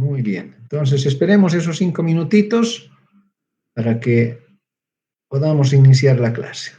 Muy bien. Entonces, esperemos esos 5 minutitos para que podamos iniciar la clase.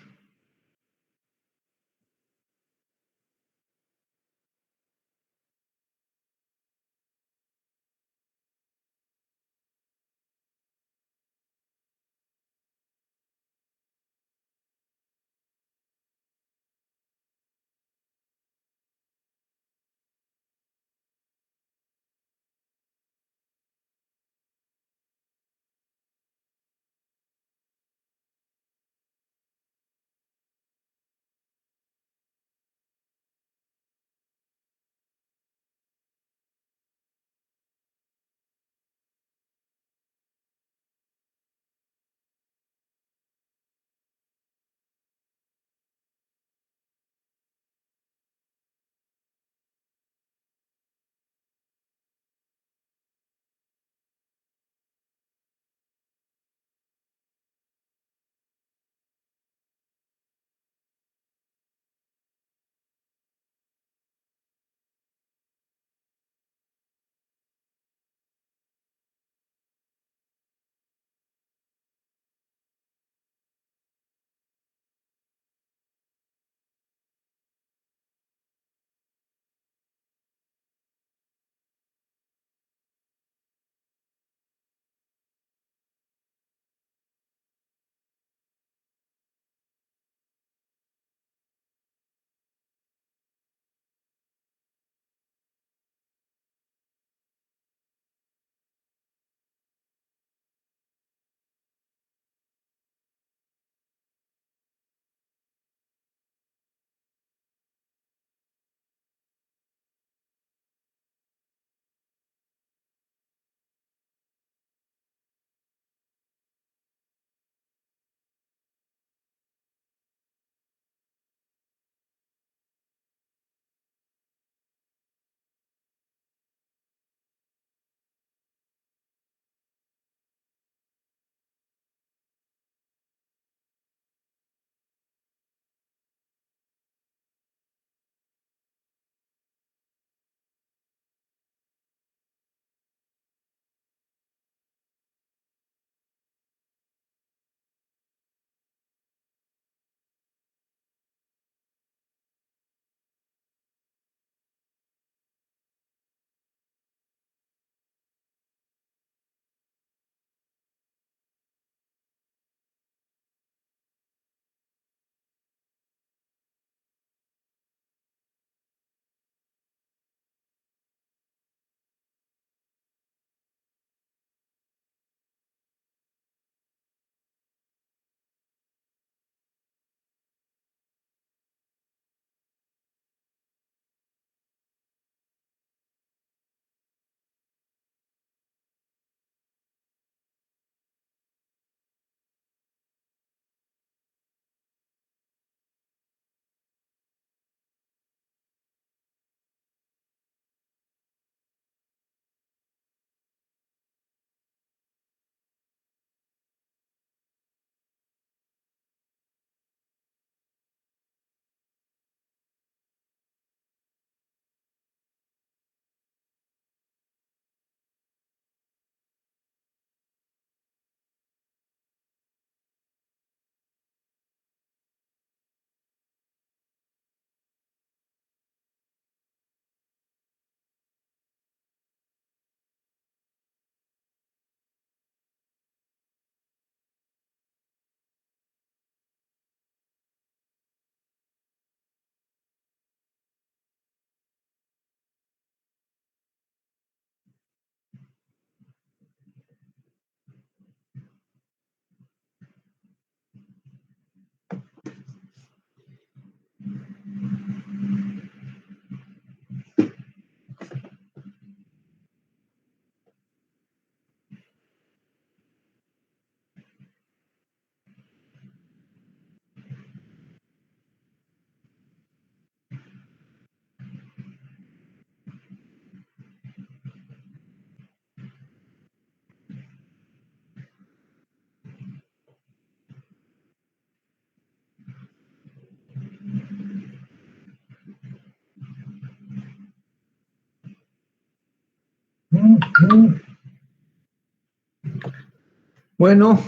Bueno,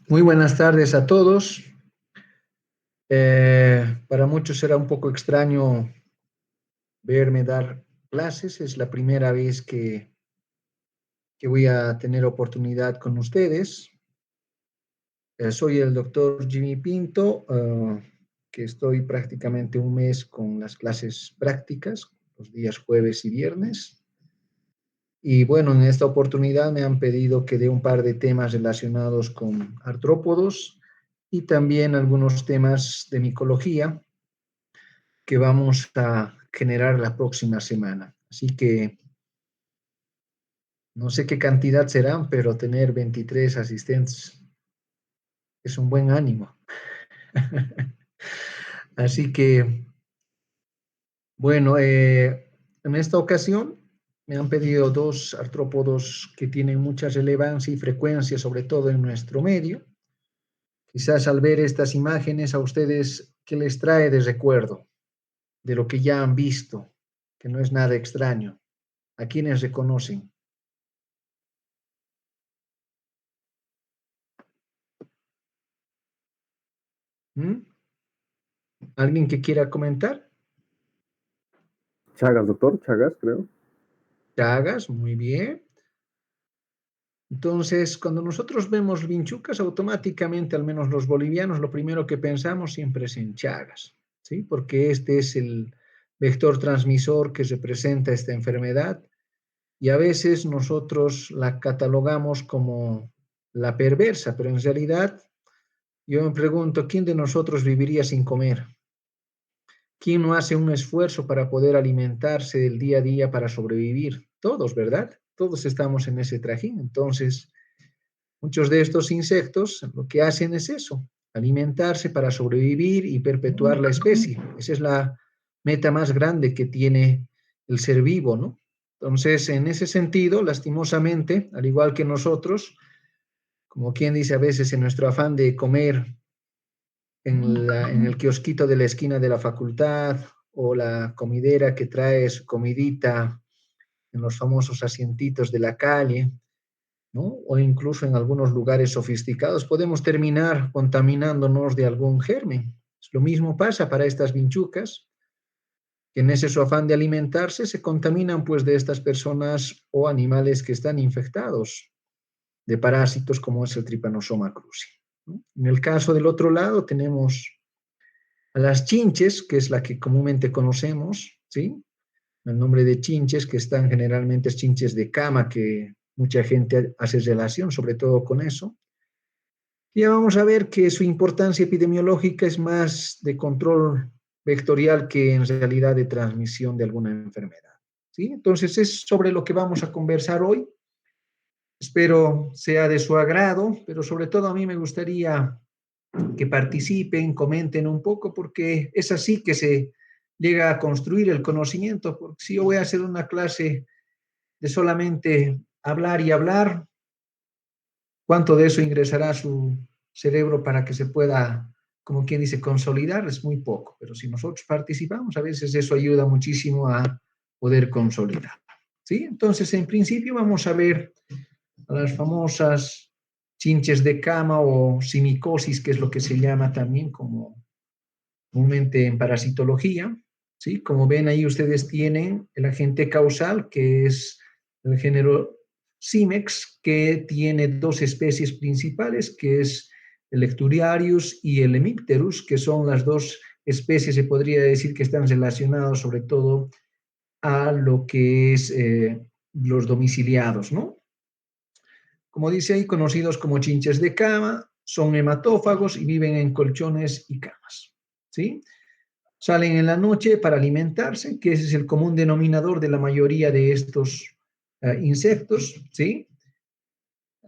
muy buenas tardes a todos. Para muchos será un poco extraño verme dar clases. Es la primera vez que voy a tener oportunidad con ustedes. Soy el doctor Jimmy Pinto, que estoy prácticamente un mes con las clases prácticas, los días jueves y viernes. Y bueno, en esta oportunidad me han pedido que dé un par de temas relacionados con artrópodos y también algunos temas de micología que vamos a generar la próxima semana. Así que no sé qué cantidad serán, pero tener 23 asistentes es un buen ánimo. Así que, bueno, en esta ocasión me han pedido dos artrópodos que tienen mucha relevancia y frecuencia, sobre todo en nuestro medio. Quizás al ver estas imágenes a ustedes, ¿qué les trae de recuerdo de lo que ya han visto? Que no es nada extraño. ¿A quiénes reconocen? ¿Mm? ¿Alguien que quiera comentar? Chagas, doctor, Chagas, creo. Chagas, muy bien. Entonces, cuando nosotros vemos vinchucas, automáticamente, al menos los bolivianos, lo primero que pensamos siempre es en Chagas, ¿sí? Porque este es el vector transmisor que representa esta enfermedad y a veces nosotros la catalogamos como la perversa, pero en realidad yo me pregunto, ¿quién de nosotros viviría sin comer? ¿Quién no hace un esfuerzo para poder alimentarse del día a día para sobrevivir? Todos, ¿verdad? Todos estamos en ese trajín. Entonces, muchos de estos insectos lo que hacen es eso, alimentarse para sobrevivir y perpetuar la especie. Esa es la meta más grande que tiene el ser vivo, ¿no? Entonces, en ese sentido, lastimosamente, al igual que nosotros, como quien dice a veces en nuestro afán de comer en el kiosquito de la esquina de la facultad o la comidera que trae su comidita en los famosos asientitos de la calle, ¿no? O incluso en algunos lugares sofisticados, podemos terminar contaminándonos de algún germen. Lo mismo pasa para estas vinchucas, que en ese su afán de alimentarse se contaminan pues de estas personas o animales que están infectados de parásitos como es el Trypanosoma cruzi, ¿no? En el caso del otro lado tenemos a las chinches, que es la que comúnmente conocemos, ¿sí? El nombre de chinches, que están generalmente chinches de cama, que mucha gente hace relación, sobre todo con eso. Y ya vamos a ver que su importancia epidemiológica es más de control vectorial que en realidad de transmisión de alguna enfermedad, ¿sí? Entonces es sobre lo que vamos a conversar hoy. Espero sea de su agrado, pero sobre todo a mí me gustaría que participen, comenten un poco, porque es así que se llega a construir el conocimiento, porque si yo voy a hacer una clase de solamente hablar y hablar, ¿cuánto de eso ingresará a su cerebro para que se pueda, como quien dice, consolidar? Es muy poco, pero si nosotros participamos, a veces eso ayuda muchísimo a poder consolidar, ¿sí? Entonces, en principio vamos a ver a las famosas chinches de cama o simicosis, que es lo que se llama también como comúnmente en parasitología, ¿sí? Como ven ahí ustedes tienen el agente causal, que es el género Cimex, que tiene dos especies principales, que es el Lecturiarius y el Hemipterus, que son las dos especies, se podría decir, que están relacionadas sobre todo a lo que es los domiciliados, ¿no? Como dice ahí, conocidos como chinches de cama, son hematófagos y viven en colchones y camas, ¿sí? Salen en la noche para alimentarse, que ese es el común denominador de la mayoría de estos insectos, ¿sí?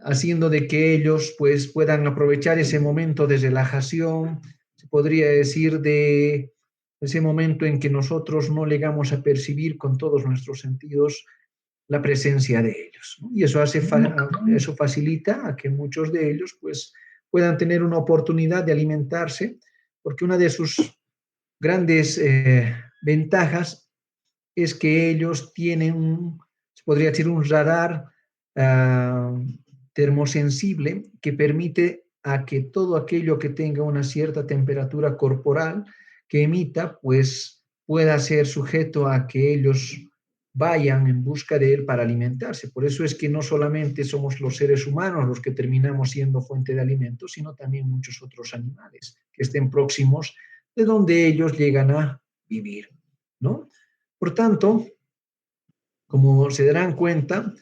Haciendo de que ellos pues puedan aprovechar ese momento de relajación, se podría decir de ese momento en que nosotros no llegamos a percibir con todos nuestros sentidos la presencia de ellos, ¿no? Y eso facilita a que muchos de ellos pues puedan tener una oportunidad de alimentarse, porque una de sus grandes ventajas es que ellos tienen, se podría decir un radar termosensible que permite a que todo aquello que tenga una cierta temperatura corporal que emita, pues pueda ser sujeto a que ellos vayan en busca de él para alimentarse. Por eso es que no solamente somos los seres humanos los que terminamos siendo fuente de alimentos, sino también muchos otros animales que estén próximos de donde ellos llegan a vivir, ¿no? Por tanto, como se darán cuenta,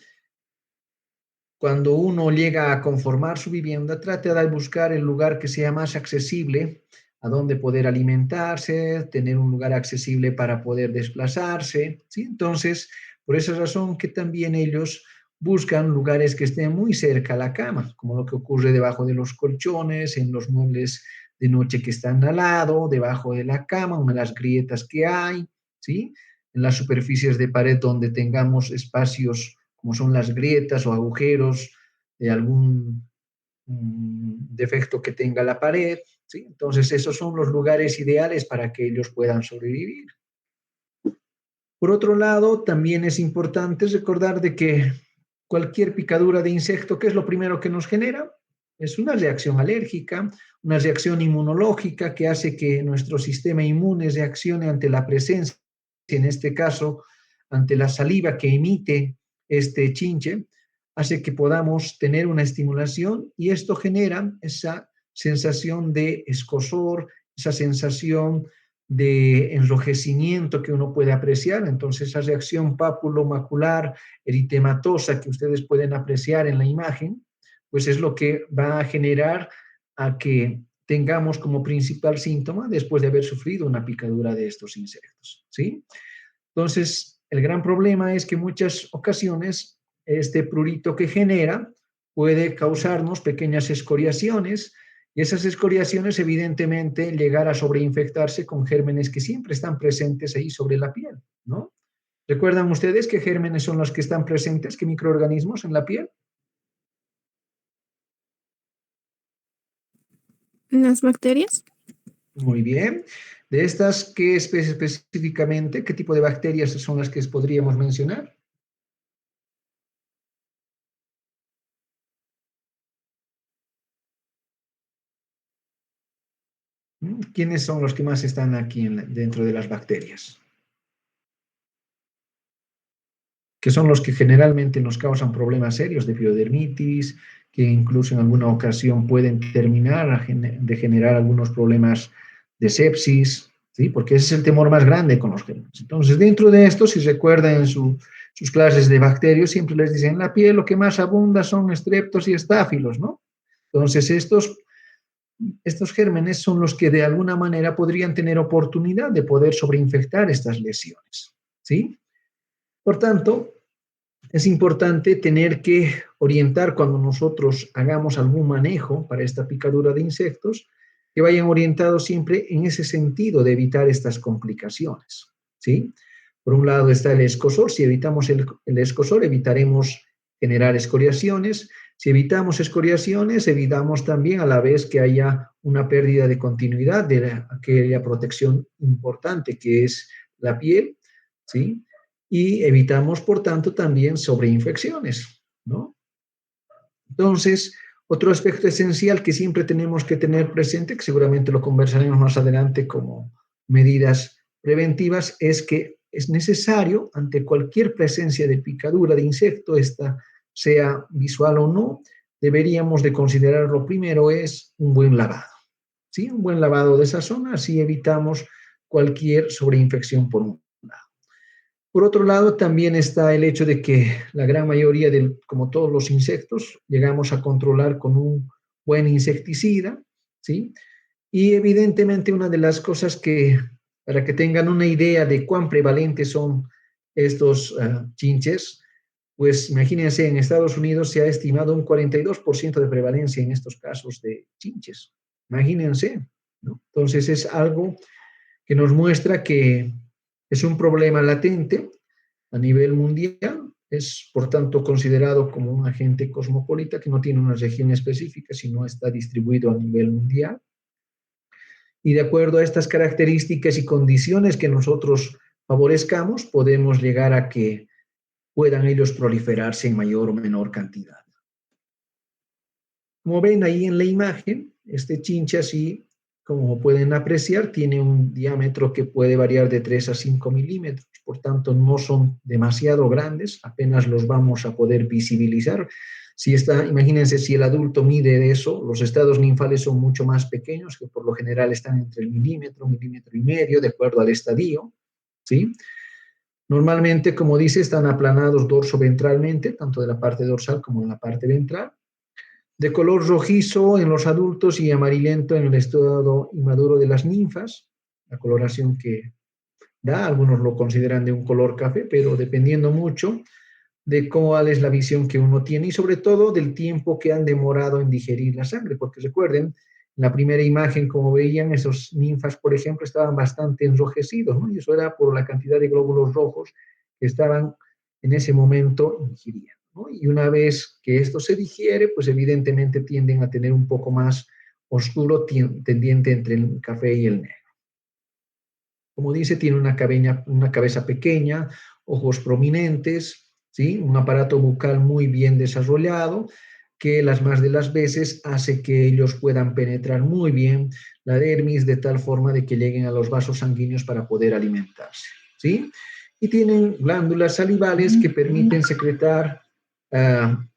cuando uno llega a conformar su vivienda, trata de buscar el lugar que sea más accesible, a donde poder alimentarse, tener un lugar accesible para poder desplazarse, ¿sí? Entonces, por esa razón que también ellos buscan lugares que estén muy cerca a la cama, como lo que ocurre debajo de los colchones, en los muebles de noche que están al lado, debajo de la cama, en las grietas que hay, ¿sí? En las superficies de pared donde tengamos espacios como son las grietas o agujeros de algún defecto que tenga la pared, ¿sí? Entonces, esos son los lugares ideales para que ellos puedan sobrevivir. Por otro lado, también es importante recordar de que cualquier picadura de insecto, ¿qué es lo primero que nos genera? Es una reacción alérgica, una reacción inmunológica que hace que nuestro sistema inmune reaccione ante la presencia, en este caso, ante la saliva que emite este chinche, hace que podamos tener una estimulación y esto genera esa sensación de escozor, esa sensación de enrojecimiento que uno puede apreciar. Entonces, esa reacción pápulo-macular eritematosa que ustedes pueden apreciar en la imagen, pues es lo que va a generar a que tengamos como principal síntoma después de haber sufrido una picadura de estos insectos, ¿sí? Entonces, el gran problema es que en muchas ocasiones este prurito que genera puede causarnos pequeñas escoriaciones y esas escoriaciones evidentemente llegar a sobreinfectarse con gérmenes que siempre están presentes ahí sobre la piel, ¿no? ¿Recuerdan ustedes qué gérmenes son los que están presentes, qué microorganismos en la piel? ¿Las bacterias? Muy bien. De estas, ¿qué especie específicamente, qué tipo de bacterias son las que podríamos mencionar? ¿Quiénes son los que más están aquí dentro de las bacterias? Que son los que generalmente nos causan problemas serios de piodermitis, que incluso en alguna ocasión pueden terminar de generar algunos problemas de sepsis, ¿sí? Porque ese es el temor más grande con los gérmenes. Entonces, dentro de esto, si recuerdan en sus clases de bacterios, siempre les dicen, en la piel lo que más abunda son estreptos y estáfilos, ¿no? Entonces, estos gérmenes son los que de alguna manera podrían tener oportunidad de poder sobreinfectar estas lesiones, ¿sí? Por tanto, es importante tener que orientar cuando nosotros hagamos algún manejo para esta picadura de insectos, que vayan orientados siempre en ese sentido de evitar estas complicaciones, ¿sí? Por un lado está el escozor, si evitamos el escozor, evitaremos generar escoriaciones, si evitamos escoriaciones, evitamos también a la vez que haya una pérdida de continuidad de aquella protección importante que es la piel, ¿sí? Y evitamos, por tanto, también sobreinfecciones, ¿no? Entonces, otro aspecto esencial que siempre tenemos que tener presente, que seguramente lo conversaremos más adelante como medidas preventivas, es que es necesario, ante cualquier presencia de picadura de insecto, esta sea visual o no, deberíamos de considerar lo primero es un buen lavado, ¿sí? Un buen lavado de esa zona, así evitamos cualquier sobreinfección por un lado. Por otro lado, también está el hecho de que la gran mayoría, como todos los insectos, llegamos a controlar con un buen insecticida, ¿sí? Y evidentemente una de las cosas que, para que tengan una idea de cuán prevalentes son estos chinches, pues imagínense, en Estados Unidos se ha estimado un 42% de prevalencia en estos casos de chinches. Imagínense, ¿no? Entonces es algo que nos muestra que es un problema latente a nivel mundial, es por tanto considerado como un agente cosmopolita que no tiene una región específica, sino está distribuido a nivel mundial. Y de acuerdo a estas características y condiciones que nosotros favorezcamos, podemos llegar a que puedan ellos proliferarse en mayor o menor cantidad. Como ven ahí en la imagen, este chinche así, como pueden apreciar, tiene un diámetro que puede variar de 3 a 5 milímetros, por tanto no son demasiado grandes, apenas los vamos a poder visibilizar. Imagínense si el adulto mide eso, los estados ninfales son mucho más pequeños, que por lo general están entre el milímetro, milímetro y medio, de acuerdo al estadio, ¿sí? Normalmente, como dice, están aplanados dorso-ventralmente, tanto de la parte dorsal como en la parte ventral, de color rojizo en los adultos y amarillento en el estado inmaduro de las ninfas, la coloración que da, algunos lo consideran de un color café, pero dependiendo mucho de cuál es la visión que uno tiene y sobre todo del tiempo que han demorado en digerir la sangre, porque recuerden, en la primera imagen, como veían, esos ninfas, por ejemplo, estaban bastante enrojecidos, ¿no? Y eso era por la cantidad de glóbulos rojos que estaban en ese momento ingiriendo, ¿no? Y una vez que esto se digiere, pues evidentemente tienden a tener un poco más oscuro, tendiente entre el café y el negro. Como dice, tiene una cabeza pequeña, ojos prominentes, ¿sí? Un aparato bucal muy bien desarrollado, que las más de las veces hace que ellos puedan penetrar muy bien la dermis de tal forma de que lleguen a los vasos sanguíneos para poder alimentarse, ¿sí? Y tienen glándulas salivales que permiten secretar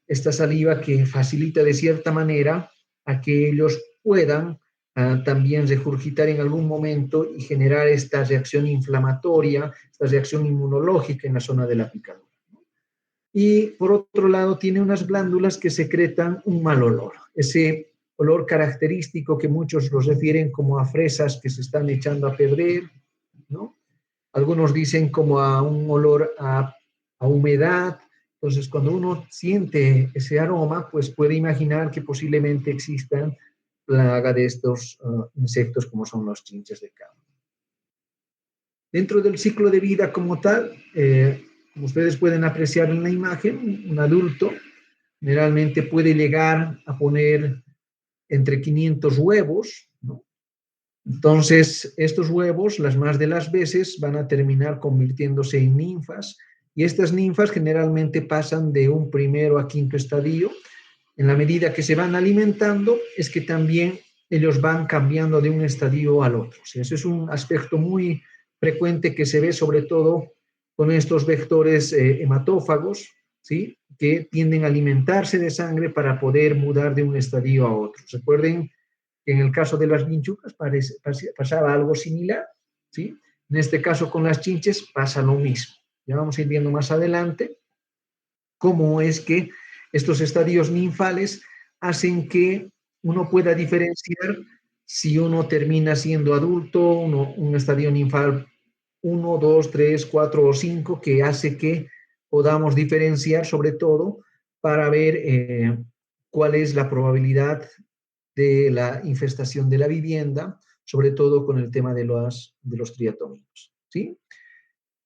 esta saliva que facilita de cierta manera a que ellos puedan también regurgitar en algún momento y generar esta reacción inflamatoria, esta reacción inmunológica en la zona de la picadura. Y por otro lado tiene unas glándulas que secretan un mal olor, ese olor característico que muchos los refieren como a fresas que se están echando a perder, ¿no? Algunos dicen como a un olor a humedad. Entonces, cuando uno siente ese aroma, pues puede imaginar que posiblemente existan plaga de estos insectos como son los chinches de cama. Dentro del ciclo de vida como tal, como ustedes pueden apreciar en la imagen, un adulto generalmente puede llegar a poner entre 500 huevos, ¿no? Entonces, estos huevos, las más de las veces, van a terminar convirtiéndose en ninfas, y estas ninfas generalmente pasan de un primero a quinto estadio. En la medida que se van alimentando, es que también ellos van cambiando de un estadio al otro. O sea, eso es un aspecto muy frecuente que se ve sobre todo con estos vectores hematófagos, ¿sí? Que tienden a alimentarse de sangre para poder mudar de un estadio a otro. Recuerden que en el caso de las vinchucas pasaba algo similar, ¿sí? En este caso con las chinches pasa lo mismo. Ya vamos a ir viendo más adelante cómo es que estos estadios ninfales hacen que uno pueda diferenciar si uno termina siendo adulto, un estadio ninfal 1, 2, 3, 4 o 5, que hace que podamos diferenciar sobre todo para ver cuál es la probabilidad de la infestación de la vivienda, sobre todo con el tema de los triatómicos, ¿sí?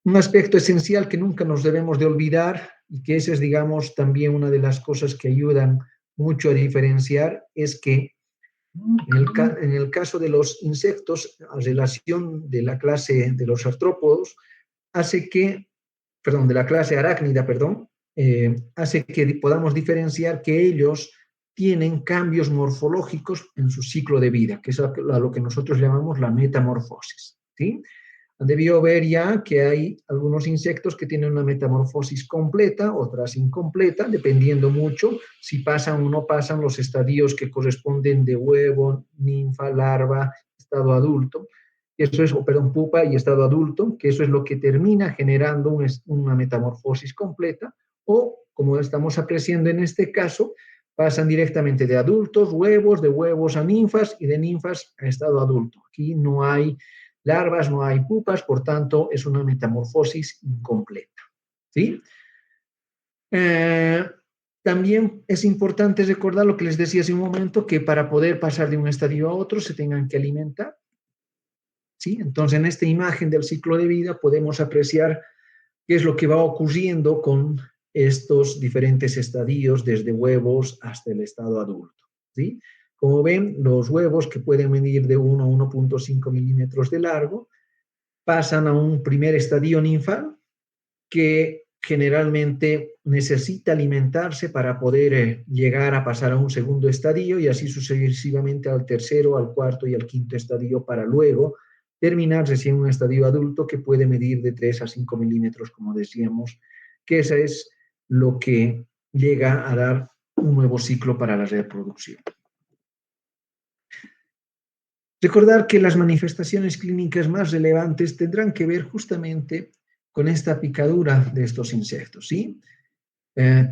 Un aspecto esencial que nunca nos debemos de olvidar y que esa es, digamos, también una de las cosas que ayudan mucho a diferenciar es que en el caso de los insectos, la relación de la clase de los artrópodos hace que, perdón, de la clase arácnida, perdón, hace que podamos diferenciar que ellos tienen cambios morfológicos en su ciclo de vida, que es a lo que nosotros llamamos la metamorfosis, ¿sí? Han debido ver ya que hay algunos insectos que tienen una metamorfosis completa, otras incompleta, dependiendo mucho si pasan o no pasan los estadios que corresponden de huevo, ninfa, larva, estado adulto. Eso es, perdón, pupa y estado adulto, que eso es lo que termina generando una metamorfosis completa, o, como estamos apreciando en este caso, pasan directamente de adultos, huevos, de huevos a ninfas y de ninfas a estado adulto. Aquí no hay larvas, no hay pupas, por tanto, es una metamorfosis incompleta, ¿sí? También es importante recordar lo que les decía hace un momento, que para poder pasar de un estadio a otro se tengan que alimentar, ¿sí? Entonces, en esta imagen del ciclo de vida podemos apreciar qué es lo que va ocurriendo con estos diferentes estadios, desde huevos hasta el estado adulto, ¿sí? Como ven, los huevos, que pueden medir de 1 a 1.5 milímetros de largo, pasan a un primer estadio ninfal, que generalmente necesita alimentarse para poder llegar a pasar a un segundo estadio y así sucesivamente al tercero, al cuarto y al quinto estadio para luego terminar recién un estadio adulto que puede medir de 3 a 5 milímetros, como decíamos, que eso es lo que llega a dar un nuevo ciclo para la reproducción. Recordar que las manifestaciones clínicas más relevantes tendrán que ver justamente con esta picadura de estos insectos, ¿sí?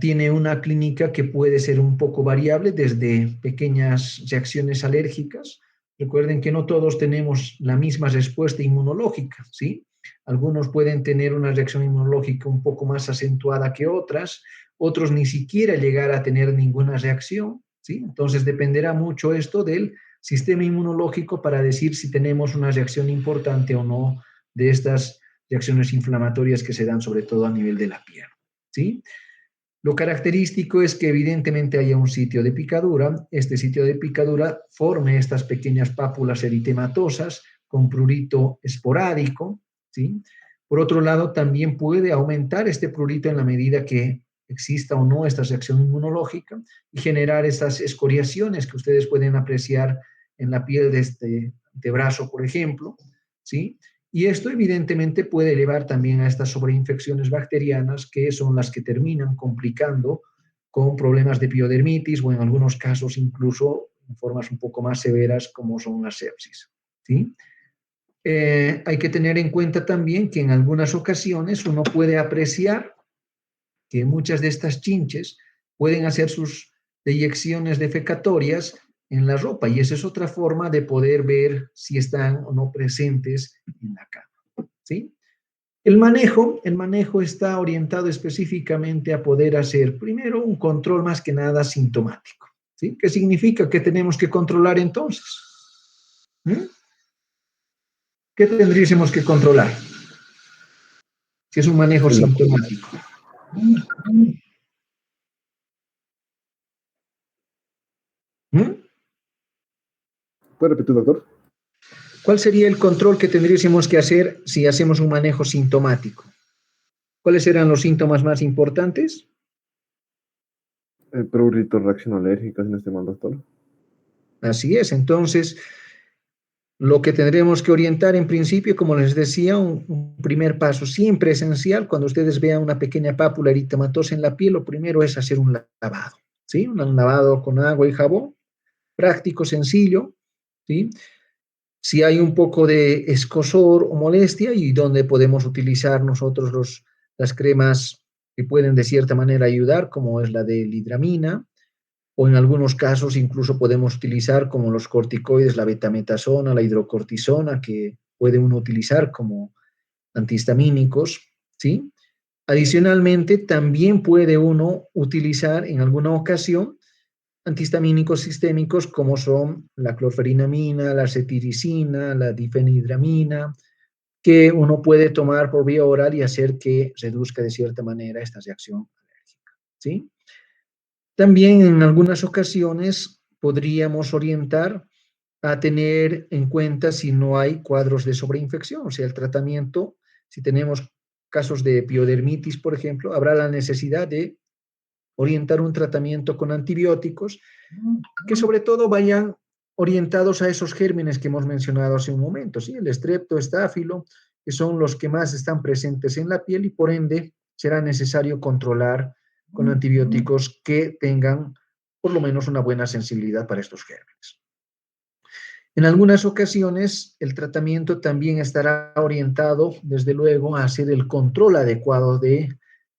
Tiene una clínica que puede ser un poco variable desde pequeñas reacciones alérgicas. Recuerden que no todos tenemos la misma respuesta inmunológica, ¿sí? Algunos pueden tener una reacción inmunológica un poco más acentuada que otras, otros ni siquiera llegar a tener ninguna reacción, ¿sí? Entonces dependerá mucho esto del sistema inmunológico para decir si tenemos una reacción importante o no de estas reacciones inflamatorias que se dan sobre todo a nivel de la piel, ¿sí? Lo característico es que evidentemente haya un sitio de picadura. Este sitio de picadura forme estas pequeñas pápulas eritematosas con prurito esporádico, ¿sí? Por otro lado, también puede aumentar este prurito en la medida que exista o no esta reacción inmunológica y generar estas escoriaciones que ustedes pueden apreciar en la piel de este antebrazo, por ejemplo, ¿sí? Y esto evidentemente puede llevar también a estas sobreinfecciones bacterianas que son las que terminan complicando con problemas de piodermitis o en algunos casos incluso en formas un poco más severas como son las sepsis, ¿sí? Hay que tener en cuenta también que en algunas ocasiones uno puede apreciar que muchas de estas chinches pueden hacer sus deyecciones defecatorias en la ropa y esa es otra forma de poder ver si están o no presentes en la cama, ¿sí? El manejo está orientado específicamente a poder hacer, primero, un control más que nada sintomático, ¿sí? ¿Qué significa que tenemos que controlar entonces? ¿Mm? ¿Qué tendríamos que controlar? Si es un manejo La- sintomático. ¿Mm? ¿Puede repetir, doctor? ¿Cuál sería el control que tendríamos que hacer si hacemos un manejo sintomático? ¿Cuáles serán los síntomas más importantes? Prurito, reacción alérgica, si no estoy mal, doctor. Así es, entonces lo que tendremos que orientar en principio, como les decía, un primer paso siempre esencial, cuando ustedes vean una pequeña pápula eritematosa en la piel, lo primero es hacer un lavado, ¿sí? Un lavado con agua y jabón, práctico, sencillo, ¿sí? Si hay un poco de escozor o molestia y donde podemos utilizar nosotros las cremas que pueden de cierta manera ayudar, como es la de lidramina, o en algunos casos incluso podemos utilizar como los corticoides, la betametasona, la hidrocortisona, que puede uno utilizar como antihistamínicos, ¿sí? Adicionalmente, también puede uno utilizar en alguna ocasión antihistamínicos sistémicos como son la clorferinamina, la cetiricina, la difenhidramina, que uno puede tomar por vía oral y hacer que reduzca de cierta manera esta reacción alérgica, ¿sí? También en algunas ocasiones podríamos orientar a tener en cuenta si no hay cuadros de sobreinfección, o sea, el tratamiento, si tenemos casos de piodermitis, por ejemplo, habrá la necesidad de orientar un tratamiento con antibióticos que sobre todo vayan orientados a esos gérmenes que hemos mencionado hace un momento, ¿sí? El estreptoestáfilo, que son los que más están presentes en la piel y por ende será necesario controlar con antibióticos que tengan por lo menos una buena sensibilidad para estos gérmenes. En algunas ocasiones, el tratamiento también estará orientado, desde luego, a hacer el control adecuado de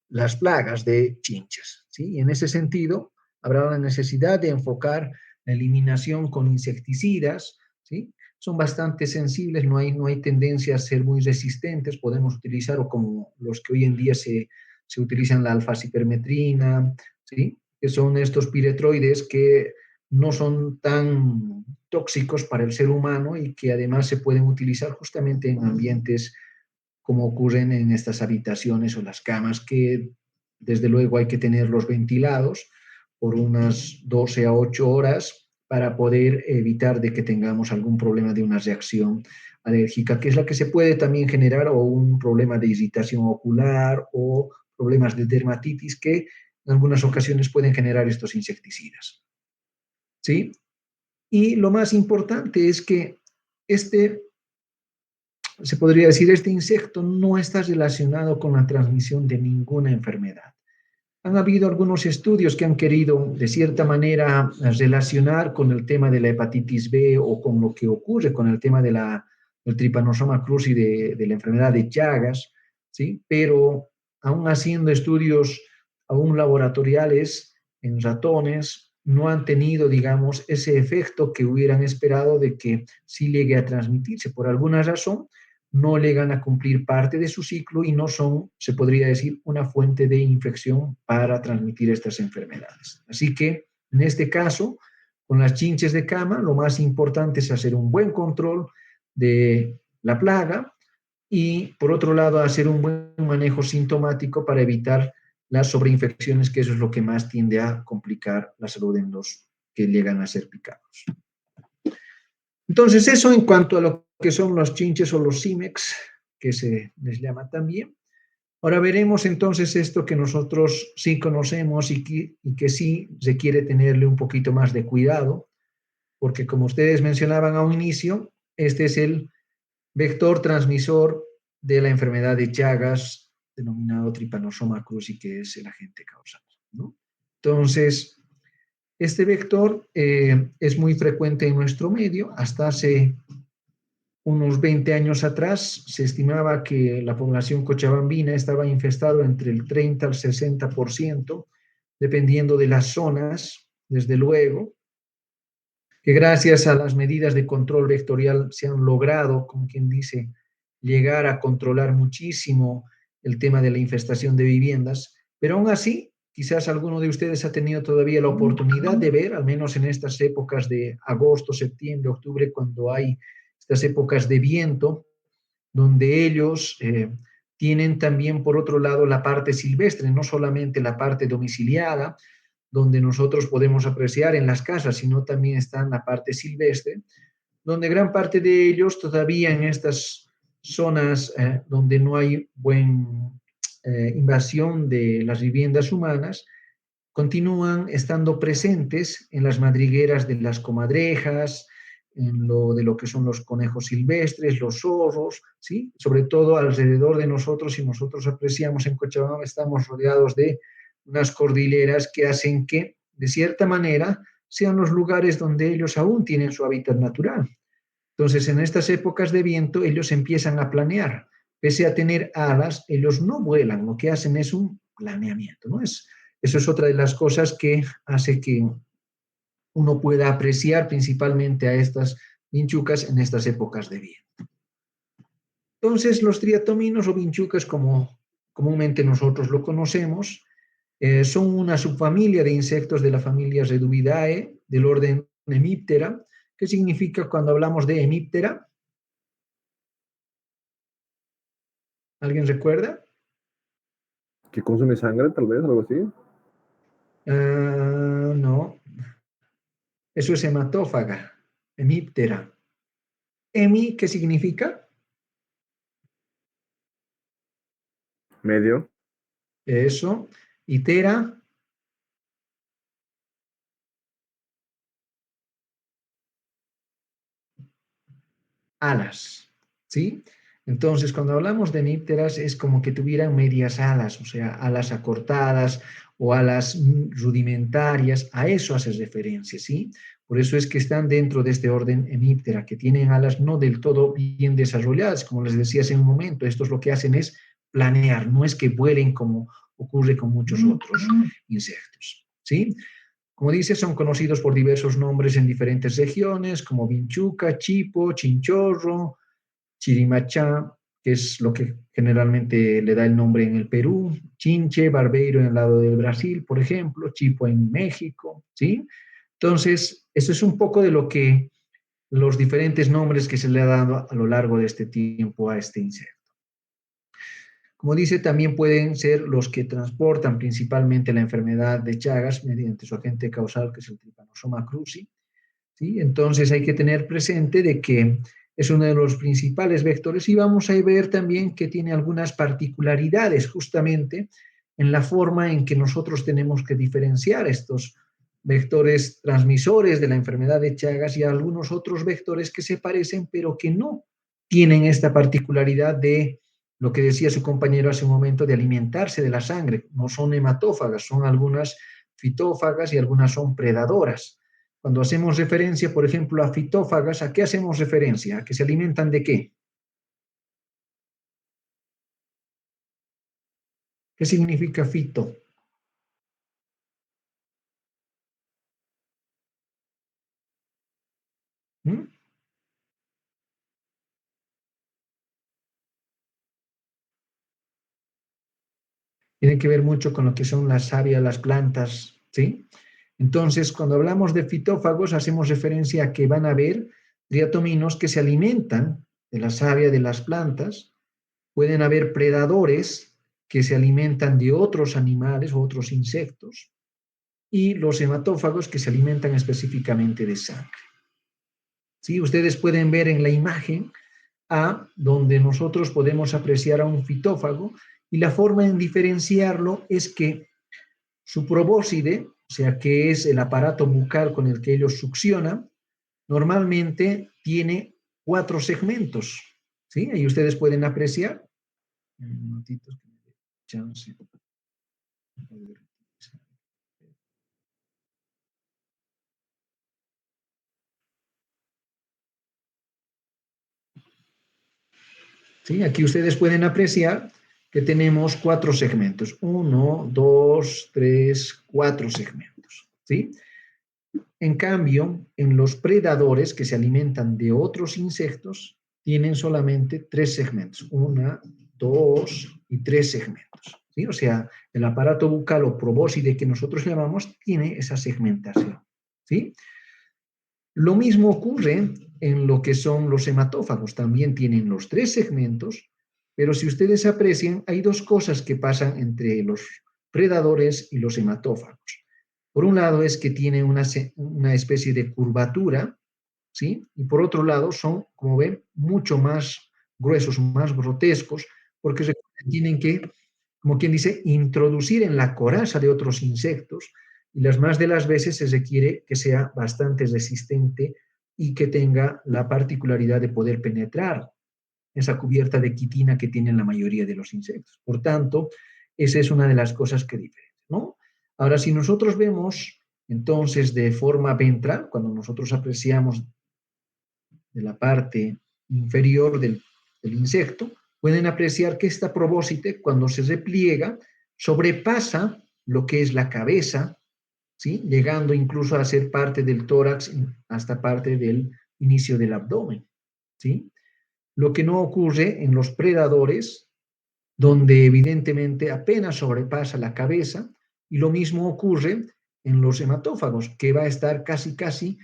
las plagas de chinches, ¿sí? Y en ese sentido, habrá la necesidad de enfocar la eliminación con insecticidas, ¿sí? Son bastante sensibles, no hay tendencia a ser muy resistentes, podemos utilizar, o como los que hoy en día se utilizan, la alfa-cipermetrina, ¿sí? Que son estos piretroides que no son tan tóxicos para el ser humano y que además se pueden utilizar justamente en ambientes como ocurren en estas habitaciones o las camas, que desde luego hay que tenerlos ventilados por unas 12 a 8 horas para poder evitar de que tengamos algún problema de una reacción alérgica, que es la que se puede también generar, o un problema de irritación ocular o problemas de dermatitis que en algunas ocasiones pueden generar estos insecticidas. ¿Sí? Y lo más importante es que se podría decir, este insecto no está relacionado con la transmisión de ninguna enfermedad. Han habido algunos estudios que han querido, de cierta manera, relacionar con el tema de la hepatitis B o con lo que ocurre con el tema del Trypanosoma cruzi de la enfermedad de Chagas, ¿sí? Pero aún haciendo estudios aún laboratoriales en ratones, no han tenido, digamos, ese efecto que hubieran esperado de que sí llegue a transmitirse. Por alguna razón, no llegan a cumplir parte de su ciclo y no son, se podría decir, una fuente de infección para transmitir estas enfermedades. Así que, en este caso, con las chinches de cama, lo más importante es hacer un buen control de la plaga y, por otro lado, hacer un buen manejo sintomático para evitar las sobreinfecciones, que eso es lo que más tiende a complicar la salud en los que llegan a ser picados. Entonces, eso en cuanto a lo que son los chinches o los símex, que se les llama también. Ahora veremos entonces esto que nosotros sí conocemos y que sí requiere tenerle un poquito más de cuidado, porque como ustedes mencionaban a un inicio, este es el vector transmisor de la enfermedad de Chagas, denominado Trypanosoma cruzi, que es el agente causal, ¿no? Entonces, este vector es muy frecuente en nuestro medio. Hasta hace unos 20 años atrás se estimaba que la población cochabambina estaba infestada entre el 30 al 60%, dependiendo de las zonas, desde luego, que gracias a las medidas de control vectorial se han logrado, como quien dice, llegar a controlar muchísimo el tema de la infestación de viviendas, pero aún así, quizás alguno de ustedes ha tenido todavía la oportunidad de ver, al menos en estas épocas de agosto, septiembre, octubre, cuando hay estas épocas de viento, donde ellos tienen también, por otro lado, la parte silvestre, no solamente la parte domiciliada, donde nosotros podemos apreciar en las casas, sino también está en la parte silvestre, donde gran parte de ellos todavía en estas zonas donde no hay buena invasión de las viviendas humanas, continúan estando presentes en las madrigueras de las comadrejas, de lo que son los conejos silvestres, los zorros, ¿sí? Sobre todo alrededor de nosotros, si nosotros apreciamos en Cochabamba, estamos rodeados de unas cordilleras que hacen que, de cierta manera, sean los lugares donde ellos aún tienen su hábitat natural. Entonces, en estas épocas de viento, ellos empiezan a planear. Pese a tener alas, ellos no vuelan, lo que hacen es un planeamiento, ¿no? Eso es otra de las cosas que hace que uno pueda apreciar principalmente a estas vinchucas en estas épocas de viento. Entonces, los triatominos o vinchucas, como comúnmente nosotros lo conocemos, son una subfamilia de insectos de la familia Reduidae, del orden Hemiptera. ¿Qué significa cuando hablamos de Hemiptera? ¿Alguien recuerda? ¿Que consume sangre, tal vez, algo así? No, eso es hematófaga, Hemiptera. Hemi, ¿qué significa? Medio. Eso. Y tera, alas, ¿sí? Entonces, cuando hablamos de hemípteras es como que tuvieran medias alas, o sea, alas acortadas o alas rudimentarias, a eso hace referencia, ¿sí? Por eso es que están dentro de este orden hemíptera, que tienen alas no del todo bien desarrolladas, como les decía hace un momento. Estos lo que hacen es planear, no es que vuelen como ocurre con muchos otros insectos, ¿sí? Como dice, son conocidos por diversos nombres en diferentes regiones, como vinchuca, chipo, chinchorro, chirimachá, que es lo que generalmente le da el nombre en el Perú, chinche, barbeiro en el lado del Brasil, por ejemplo, chipo en México, ¿sí? Entonces, eso es un poco de lo que los diferentes nombres que se le ha dado a lo largo de este tiempo a este insecto. Como dice, también pueden ser los que transportan principalmente la enfermedad de Chagas mediante su agente causal, que es el Trypanosoma cruzi, ¿sí? Entonces hay que tener presente de que es uno de los principales vectores y vamos a ver también que tiene algunas particularidades justamente en la forma en que nosotros tenemos que diferenciar estos vectores transmisores de la enfermedad de Chagas y algunos otros vectores que se parecen, pero que no tienen esta particularidad de lo que decía su compañero hace un momento, de alimentarse de la sangre. No son hematófagas, son algunas fitófagas y algunas son predadoras. Cuando hacemos referencia, por ejemplo, a fitófagas, ¿a qué hacemos referencia? ¿A que se alimentan de qué? ¿Qué significa fito? ¿Mm? Tiene que ver mucho con lo que son las savia, las plantas, ¿sí? Entonces, cuando hablamos de fitófagos, hacemos referencia a que van a haber diatominos que se alimentan de la savia de las plantas, pueden haber predadores que se alimentan de otros animales o otros insectos, y los hematófagos que se alimentan específicamente de sangre. ¿Sí? Ustedes pueden ver en la imagen A, donde nosotros podemos apreciar a un fitófago, y la forma en diferenciarlo es que su probóscide, o sea, que es el aparato bucal con el que ellos succionan, normalmente tiene 4 segmentos. ¿Sí? Ahí ustedes pueden apreciar. Un momentito, que me dé chance. ¿Sí? Aquí ustedes pueden apreciar que tenemos 4 segmentos. 1, 2, 3, 4 segmentos. ¿Sí? En cambio, en los predadores que se alimentan de otros insectos, tienen solamente 3 segmentos. 1, 2 y 3 segmentos. ¿Sí? O sea, el aparato bucal o probóscide que nosotros llamamos tiene esa segmentación. ¿Sí? Lo mismo ocurre en lo que son los hematófagos. También tienen los 3 segmentos, pero si ustedes aprecian, hay 2 cosas que pasan entre los predadores y los hematófagos. Por un lado es que tienen una especie de curvatura, ¿sí? Y por otro lado son, como ven, mucho más gruesos, más grotescos, porque tienen que, como quien dice, introducir en la coraza de otros insectos, y las más de las veces se requiere que sea bastante resistente y que tenga la particularidad de poder penetrar esa cubierta de quitina que tienen la mayoría de los insectos. Por tanto, esa es una de las cosas que diferencia, ¿no? Ahora, si nosotros vemos entonces de forma ventral, cuando nosotros apreciamos de la parte inferior del insecto, pueden apreciar que esta probóscide, cuando se repliega, sobrepasa lo que es la cabeza, ¿sí? Llegando incluso a ser parte del tórax hasta parte del inicio del abdomen, ¿sí? Lo que no ocurre en los predadores, donde evidentemente apenas sobrepasa la cabeza, y lo mismo ocurre en los hematófagos, que va a estar casi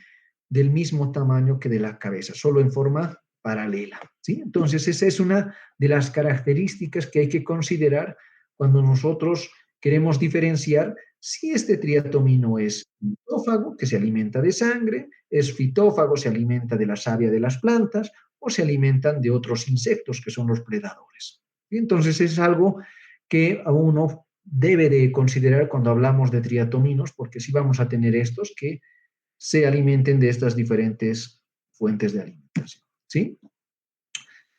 del mismo tamaño que de la cabeza, solo en forma paralela, ¿sí? Entonces, esa es una de las características que hay que considerar cuando nosotros queremos diferenciar si este triatomino es hematófago, que se alimenta de sangre, es fitófago, se alimenta de la savia de las plantas, o se alimentan de otros insectos, que son los predadores. Y entonces, es algo que a uno debe de considerar cuando hablamos de triatominos, porque sí vamos a tener estos que se alimenten de estas diferentes fuentes de alimentación, ¿sí?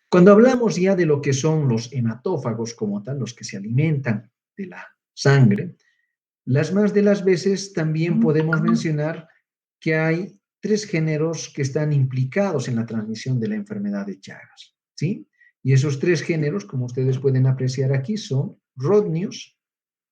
Cuando hablamos ya de lo que son los hematófagos como tal, los que se alimentan de la sangre, las más de las veces también podemos mencionar que hay 3 géneros que están implicados en la transmisión de la enfermedad de Chagas, ¿sí? Y esos 3 géneros, como ustedes pueden apreciar aquí, son Rodnius,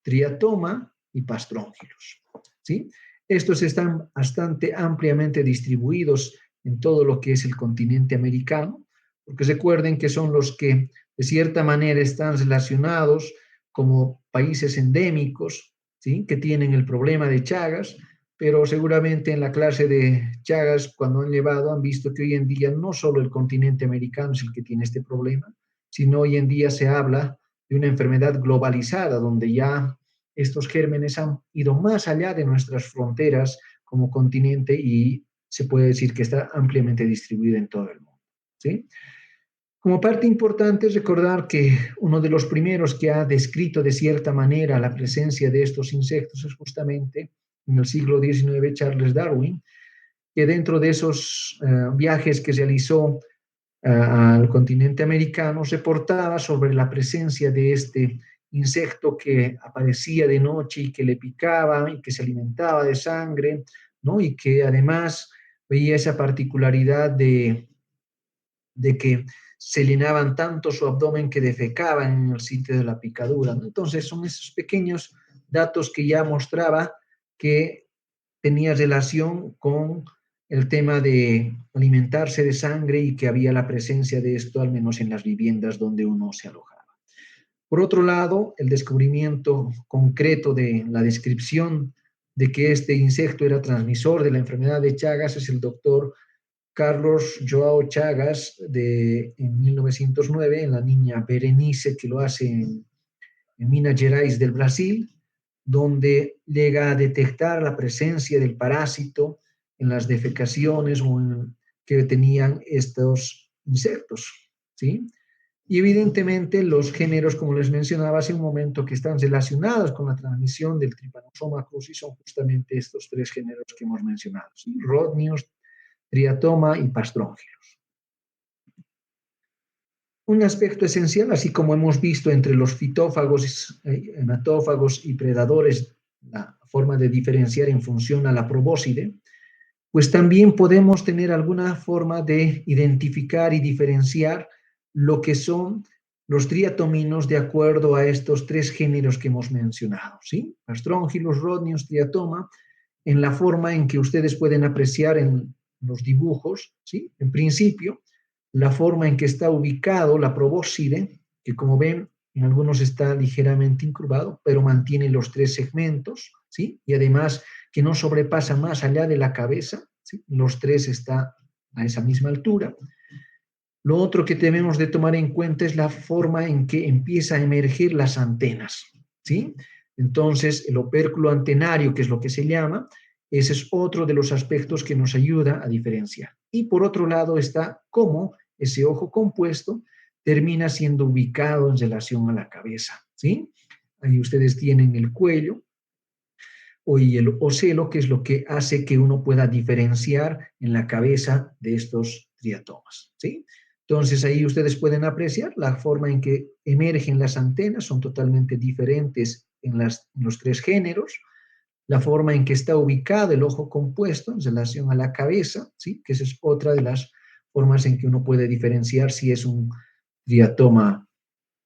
Triatoma y Pastróngilos, ¿sí? Estos están bastante ampliamente distribuidos en todo lo que es el continente americano, porque recuerden que son los que de cierta manera están relacionados como países endémicos, ¿sí? Que tienen el problema de Chagas, pero seguramente en la clase de Chagas, cuando han llevado, han visto que hoy en día no solo el continente americano es el que tiene este problema, sino hoy en día se habla de una enfermedad globalizada, donde ya estos gérmenes han ido más allá de nuestras fronteras como continente y se puede decir que está ampliamente distribuida en todo el mundo, ¿sí? Como parte importante es recordar que uno de los primeros que ha descrito de cierta manera la presencia de estos insectos es justamente en el siglo XIX Charles Darwin, que dentro de esos viajes que realizó al continente americano reportaba sobre la presencia de este insecto que aparecía de noche y que le picaba y que se alimentaba de sangre, ¿no? Y que además veía esa particularidad de que se llenaban tanto su abdomen que defecaban en el sitio de la picadura, ¿no? Entonces son esos pequeños datos que ya mostraba que tenía relación con el tema de alimentarse de sangre y que había la presencia de esto, al menos en las viviendas donde uno se alojaba. Por otro lado, el descubrimiento concreto de la descripción de que este insecto era transmisor de la enfermedad de Chagas es el doctor Carlos João Chagas en 1909, en la niña Berenice, que lo hace en Minas Gerais del Brasil, donde llega a detectar la presencia del parásito en las defecaciones que tenían estos insectos, ¿sí? Y evidentemente los géneros, como les mencionaba hace un momento, que están relacionados con la transmisión del Trypanosoma cruzi son justamente estos tres géneros que hemos mencionado, ¿sí? Rhodnius, Triatoma y Pastróngilos. Un aspecto esencial, así como hemos visto entre los fitófagos, hematófagos y predadores, la forma de diferenciar en función a la probóscide, pues también podemos tener alguna forma de identificar y diferenciar lo que son los triatominos de acuerdo a estos tres géneros que hemos mencionado, ¿sí? Pastróngilos, Rhodnius, Triatoma, en la forma en que ustedes pueden apreciar en los dibujos, ¿sí? En principio, la forma en que está ubicado la probóscide, que como ven, en algunos está ligeramente incurvado, pero mantiene los tres segmentos, ¿sí? Y además que no sobrepasa más allá de la cabeza, ¿sí? Los tres están a esa misma altura. Lo otro que debemos de tomar en cuenta es la forma en que empieza a emerger las antenas, ¿sí? Entonces, el opérculo antenario, que es lo que se llama, ese es otro de los aspectos que nos ayuda a diferenciar. Y por otro lado está cómo ese ojo compuesto termina siendo ubicado en relación a la cabeza, ¿sí? Ahí ustedes tienen el cuello y el ocelo, que es lo que hace que uno pueda diferenciar en la cabeza de estos triatomas, ¿sí? Entonces ahí ustedes pueden apreciar la forma en que emergen las antenas, son totalmente diferentes en los tres géneros, la forma en que está ubicado el ojo compuesto en relación a la cabeza, ¿sí? Que esa es otra de las formas en que uno puede diferenciar si es un triatoma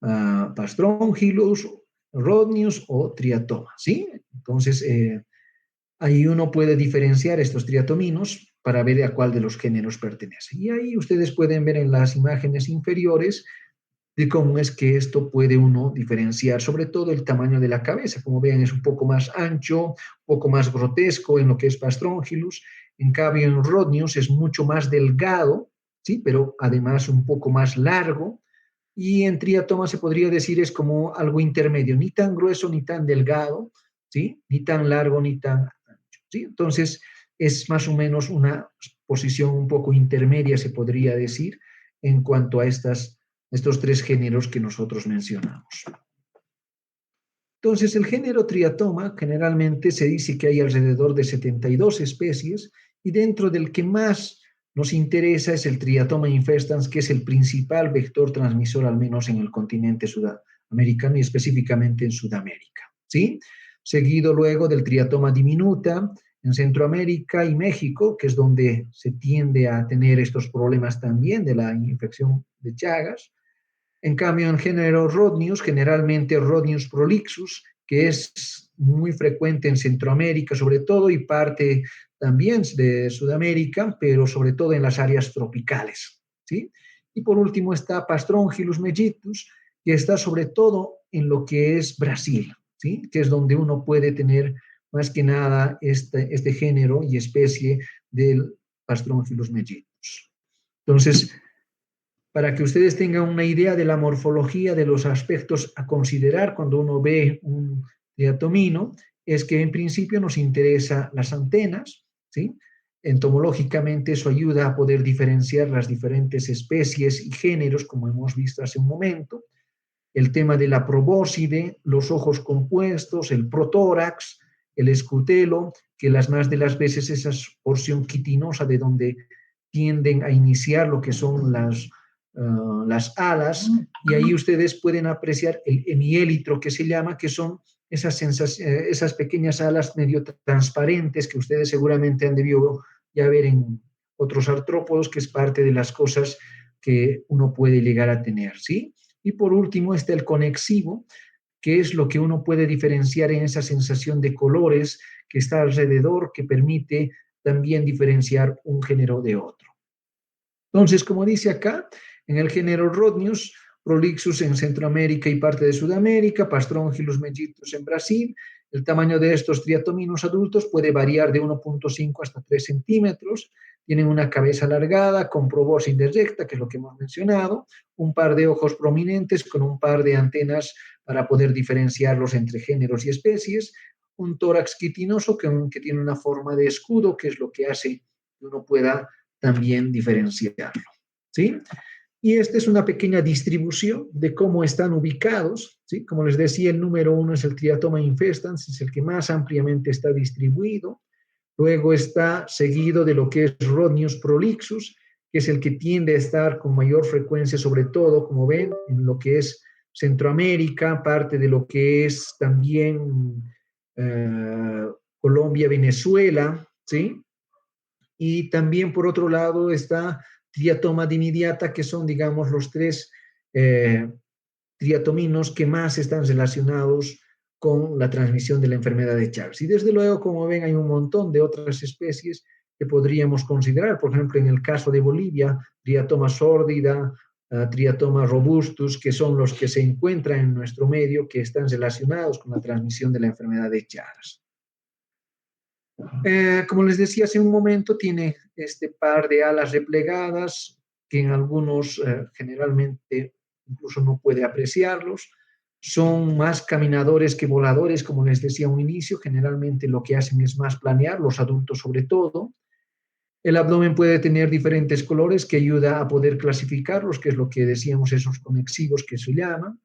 Pastróngilos, Rhodnius o Triatoma, ¿sí? Entonces, ahí uno puede diferenciar estos triatominos para ver a cuál de los géneros pertenece. Y ahí ustedes pueden ver en las imágenes inferiores de cómo es que esto puede uno diferenciar, sobre todo el tamaño de la cabeza. Como ven, es un poco más ancho, un poco más grotesco en lo que es Pastróngilos. En cambio, en Rhodnius es mucho más delgado, ¿sí? Pero además un poco más largo. Y en Triatoma se podría decir es como algo intermedio, ni tan grueso ni tan delgado, ¿sí? Ni tan largo ni tan ancho, ¿sí? Entonces, es más o menos una posición un poco intermedia, se podría decir, en cuanto a estos tres géneros que nosotros mencionamos. Entonces, el género Triatoma generalmente se dice que hay alrededor de 72 especies y dentro del que más nos interesa es el Triatoma infestans, que es el principal vector transmisor, al menos en el continente sudamericano y específicamente en Sudamérica, ¿sí? Seguido luego del Triatoma diminuta en Centroamérica y México, que es donde se tiende a tener estos problemas también de la infección de Chagas. En cambio, en género Rhodnius, generalmente Rhodnius prolixus, que es muy frecuente en Centroamérica sobre todo y parte también de Sudamérica, pero sobre todo en las áreas tropicales, ¿sí? Y por último está Pastróngilos mellitus, que está sobre todo en lo que es Brasil, ¿sí? Que es donde uno puede tener más que nada este género y especie del Pastróngilos mellitus. Entonces, para que ustedes tengan una idea de la morfología, de los aspectos a considerar cuando uno ve un triatomino, es que en principio nos interesa las antenas, ¿sí? Entomológicamente eso ayuda a poder diferenciar las diferentes especies y géneros, como hemos visto hace un momento. El tema de la probóscide, los ojos compuestos, el protórax, el escutelo, que las más de las veces esa porción quitinosa de donde tienden a iniciar lo que son las alas, y ahí ustedes pueden apreciar el hemiélitro que se llama, que son esas pequeñas alas medio transparentes que ustedes seguramente han debido ya ver en otros artrópodos, que es parte de las cosas que uno puede llegar a tener, ¿sí? Y por último está el conexivo, que es lo que uno puede diferenciar en esa sensación de colores que está alrededor, que permite también diferenciar un género de otro. Entonces, como dice acá, en el género Rhodnius, Prolixus en Centroamérica y parte de Sudamérica, Pastrongylus mellitus en Brasil, el tamaño de estos triatominos adultos puede variar de 1.5 hasta 3 centímetros, tienen una cabeza alargada con probóscide recta, que es lo que hemos mencionado, un par de ojos prominentes con un par de antenas para poder diferenciarlos entre géneros y especies, un tórax quitinoso que tiene una forma de escudo, que es lo que hace que uno pueda también diferenciarlo, ¿sí? Y esta es una pequeña distribución de cómo están ubicados, ¿sí? Como les decía, el número 1 es el Triatoma infestans, es el que más ampliamente está distribuido. Luego está seguido de lo que es Rhodnius prolixus, que es el que tiende a estar con mayor frecuencia, sobre todo, como ven, en lo que es Centroamérica, parte de lo que es también Colombia, Venezuela, ¿sí? Y también, por otro lado, está Triatoma dimidiata, que son, digamos, los tres triatominos que más están relacionados con la transmisión de la enfermedad de Chagas. Y desde luego, como ven, hay un montón de otras especies que podríamos considerar. Por ejemplo, en el caso de Bolivia, Triatoma sordida, Triatoma robustus, que son los que se encuentran en nuestro medio, que están relacionados con la transmisión de la enfermedad de Chagas. Como les decía hace un momento, tiene este par de alas replegadas, que en algunos generalmente incluso no puede apreciarlos. Son más caminadores que voladores, como les decía a un inicio. Generalmente lo que hacen es más planear, los adultos sobre todo. El abdomen puede tener diferentes colores que ayuda a poder clasificarlos, que es lo que decíamos, esos conexivos que se llaman.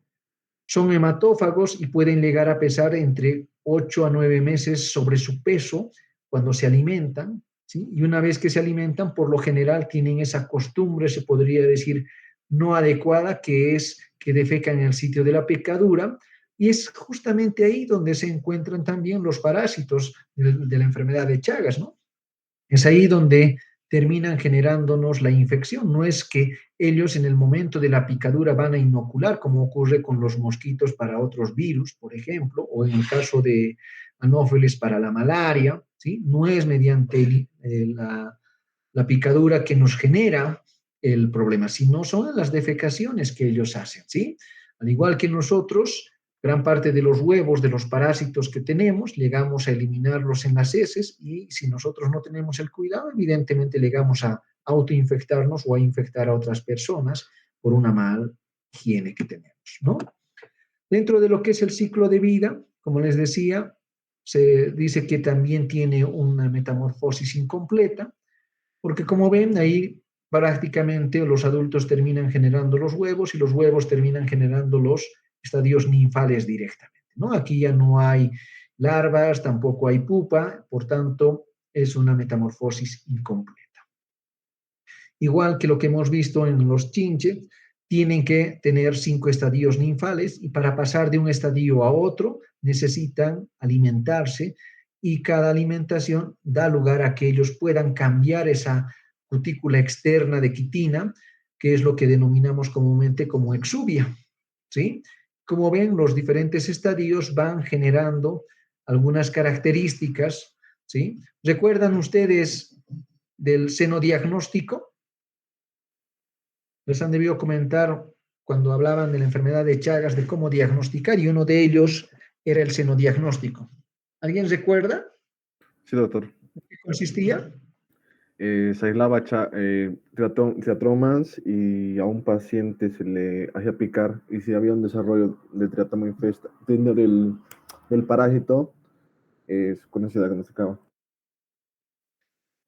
Son hematófagos y pueden llegar a pesar entre 8 a 9 meses sobre su peso cuando se alimentan, ¿sí? Y una vez que se alimentan, por lo general tienen esa costumbre, se podría decir, no adecuada, que es que defecan en el sitio de la picadura, y es justamente ahí donde se encuentran también los parásitos de la enfermedad de Chagas, ¿no? Es ahí donde terminan generándonos la infección. No es que ellos en el momento de la picadura van a inocular, como ocurre con los mosquitos para otros virus, por ejemplo, o en el caso de anófeles para la malaria, ¿sí? No es mediante la picadura que nos genera el problema, sino son las defecaciones que ellos hacen, ¿sí? Al igual que nosotros, gran parte de los huevos de los parásitos que tenemos, llegamos a eliminarlos en las heces y si nosotros no tenemos el cuidado, evidentemente llegamos a autoinfectarnos o a infectar a otras personas por una mala higiene que tenemos, ¿no? Dentro de lo que es el ciclo de vida, como les decía, se dice que también tiene una metamorfosis incompleta, porque como ven, ahí prácticamente los adultos terminan generando los huevos y los huevos terminan generando los estadios ninfales directamente, ¿no? Aquí ya no hay larvas, tampoco hay pupa, por tanto, es una metamorfosis incompleta. Igual que lo que hemos visto en los chinches, tienen que tener 5 estadios ninfales y para pasar de un estadio a otro necesitan alimentarse y cada alimentación da lugar a que ellos puedan cambiar esa cutícula externa de quitina, que es lo que denominamos comúnmente como exuvia, ¿sí? Como ven, los diferentes estadios van generando algunas características, ¿sí? ¿Recuerdan ustedes del seno diagnóstico? Les han debido comentar cuando hablaban de la enfermedad de Chagas, de cómo diagnosticar, y uno de ellos era el senodiagnóstico. ¿Alguien recuerda Sí, doctor. en qué consistía? Se aislaba triatomas y a un paciente se le hacía picar y si había un desarrollo de triatoma infesta del parásito, con eso se diagnosticaba.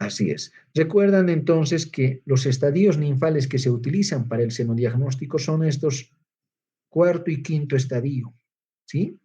Así es. Recuerdan entonces que los estadios ninfales que se utilizan para el senodiagnóstico son estos cuarto y quinto estadio, ¿sí?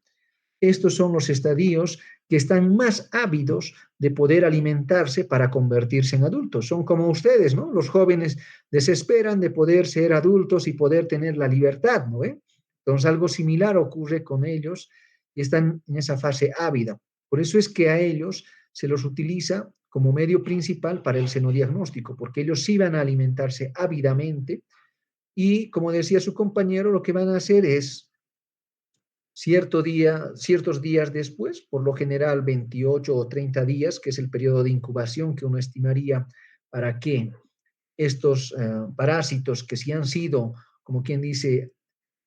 Estos son los estadios que están más ávidos de poder alimentarse para convertirse en adultos. Son como ustedes, ¿no? Los jóvenes desesperan de poder ser adultos y poder tener la libertad, ¿no? Entonces algo similar ocurre con ellos y están en esa fase ávida. Por eso es que a ellos se los utiliza como medio principal para el senodiagnóstico, porque ellos sí van a alimentarse ávidamente y, como decía su compañero, lo que van a hacer es ciertos días después, por lo general 28 o 30 días, que es el periodo de incubación que uno estimaría para que estos parásitos que sí han sido, como quien dice,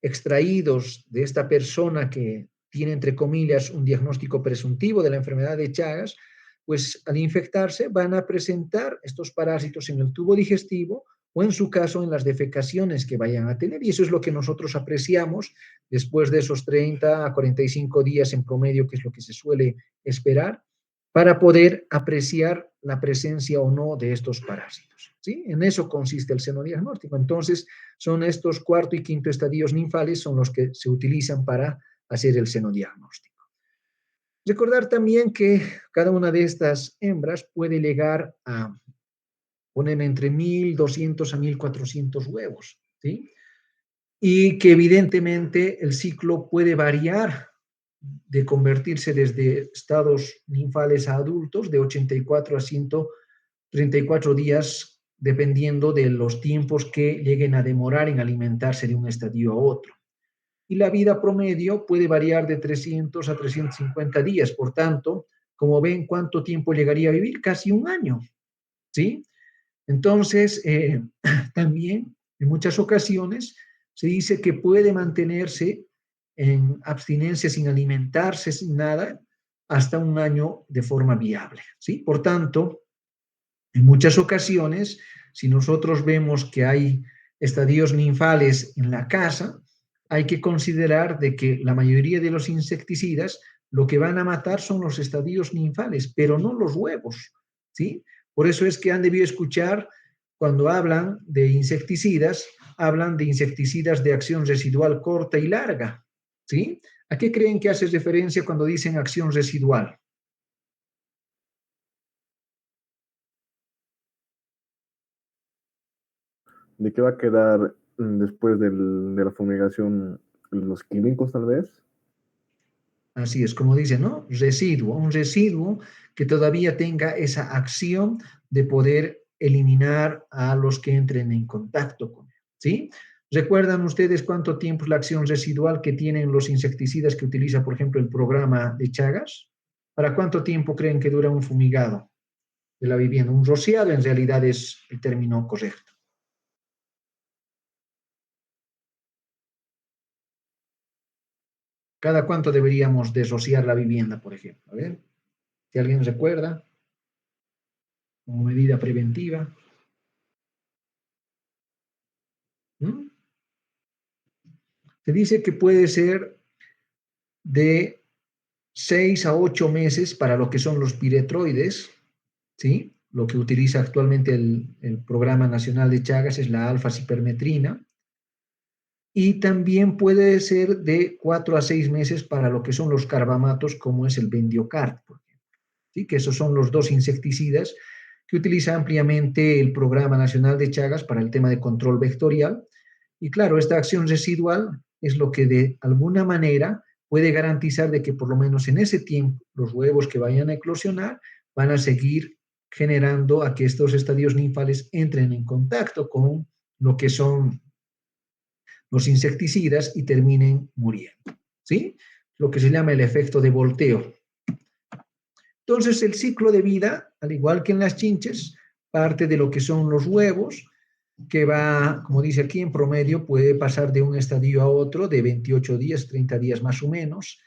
extraídos de esta persona que tiene, entre comillas, un diagnóstico presuntivo de la enfermedad de Chagas, pues al infectarse van a presentar estos parásitos en el tubo digestivo o en su caso en las defecaciones que vayan a tener. Y eso es lo que nosotros apreciamos después de esos 30 a 45 días en promedio, que es lo que se suele esperar, para poder apreciar la presencia o no de estos parásitos. ¿Sí? En eso consiste el senodiagnóstico. Entonces, son estos cuarto y quinto estadios ninfales son los que se utilizan para hacer el senodiagnóstico. Recordar también que cada una de estas hembras puede llegar a poner entre 1.200 a 1.400 huevos, ¿sí? Y que evidentemente el ciclo puede variar de convertirse desde estados ninfales a adultos de 84 a 134 días, dependiendo de los tiempos que lleguen a demorar en alimentarse de un estadio a otro. Y la vida promedio puede variar de 300 a 350 días. Por tanto, como ven, ¿cuánto tiempo llegaría a vivir? Casi un año, ¿sí? Entonces, también en muchas ocasiones se dice que puede mantenerse en abstinencia sin alimentarse, sin nada, hasta un año de forma viable, ¿sí? Por tanto, en muchas ocasiones, si nosotros vemos que hay estadios ninfales en la casa, hay que considerar de que la mayoría de los insecticidas lo que van a matar son los estadios ninfales, pero no los huevos, ¿sí? Por eso es que han debido escuchar cuando hablan de insecticidas, hablan de insecticidas de acción residual corta y larga, ¿sí? ¿A qué creen que hace referencia cuando dicen acción residual? ¿De qué va a quedar después de la fumigación los químicos, tal vez? Así es, como dice, ¿no? Residuo, un residuo que todavía tenga esa acción de poder eliminar a los que entren en contacto con él, ¿sí? ¿Recuerdan ustedes cuánto tiempo es la acción residual que tienen los insecticidas que utiliza, por ejemplo, el programa de Chagas? ¿Para cuánto tiempo creen que dura un fumigado de la vivienda? Un rociado en realidad es el término correcto. ¿Cada cuánto deberíamos desrociar la vivienda, por ejemplo? A ver, si alguien recuerda, como medida preventiva. ¿Mm? Se dice que puede ser de 6 a 8 meses para lo que son los piretroides, ¿sí? Lo que utiliza actualmente el Programa Nacional de Chagas es la alfa-cipermetrina. Y también puede ser de 4 a 6 meses para lo que son los carbamatos, como es el Bendiocart, por ejemplo, ¿sí? Que esos son los dos insecticidas que utiliza ampliamente el Programa Nacional de Chagas para el tema de control vectorial. Y claro, esta acción residual es lo que de alguna manera puede garantizar de que por lo menos en ese tiempo los huevos que vayan a eclosionar van a seguir generando a que estos estadios ninfales entren en contacto con lo que son los insecticidas y terminen muriendo, ¿sí? Lo que se llama el efecto de volteo. Entonces, el ciclo de vida, al igual que en las chinches, parte de lo que son los huevos, que va, como dice aquí, en promedio puede pasar de un estadio a otro, de 28 días, 30 días más o menos,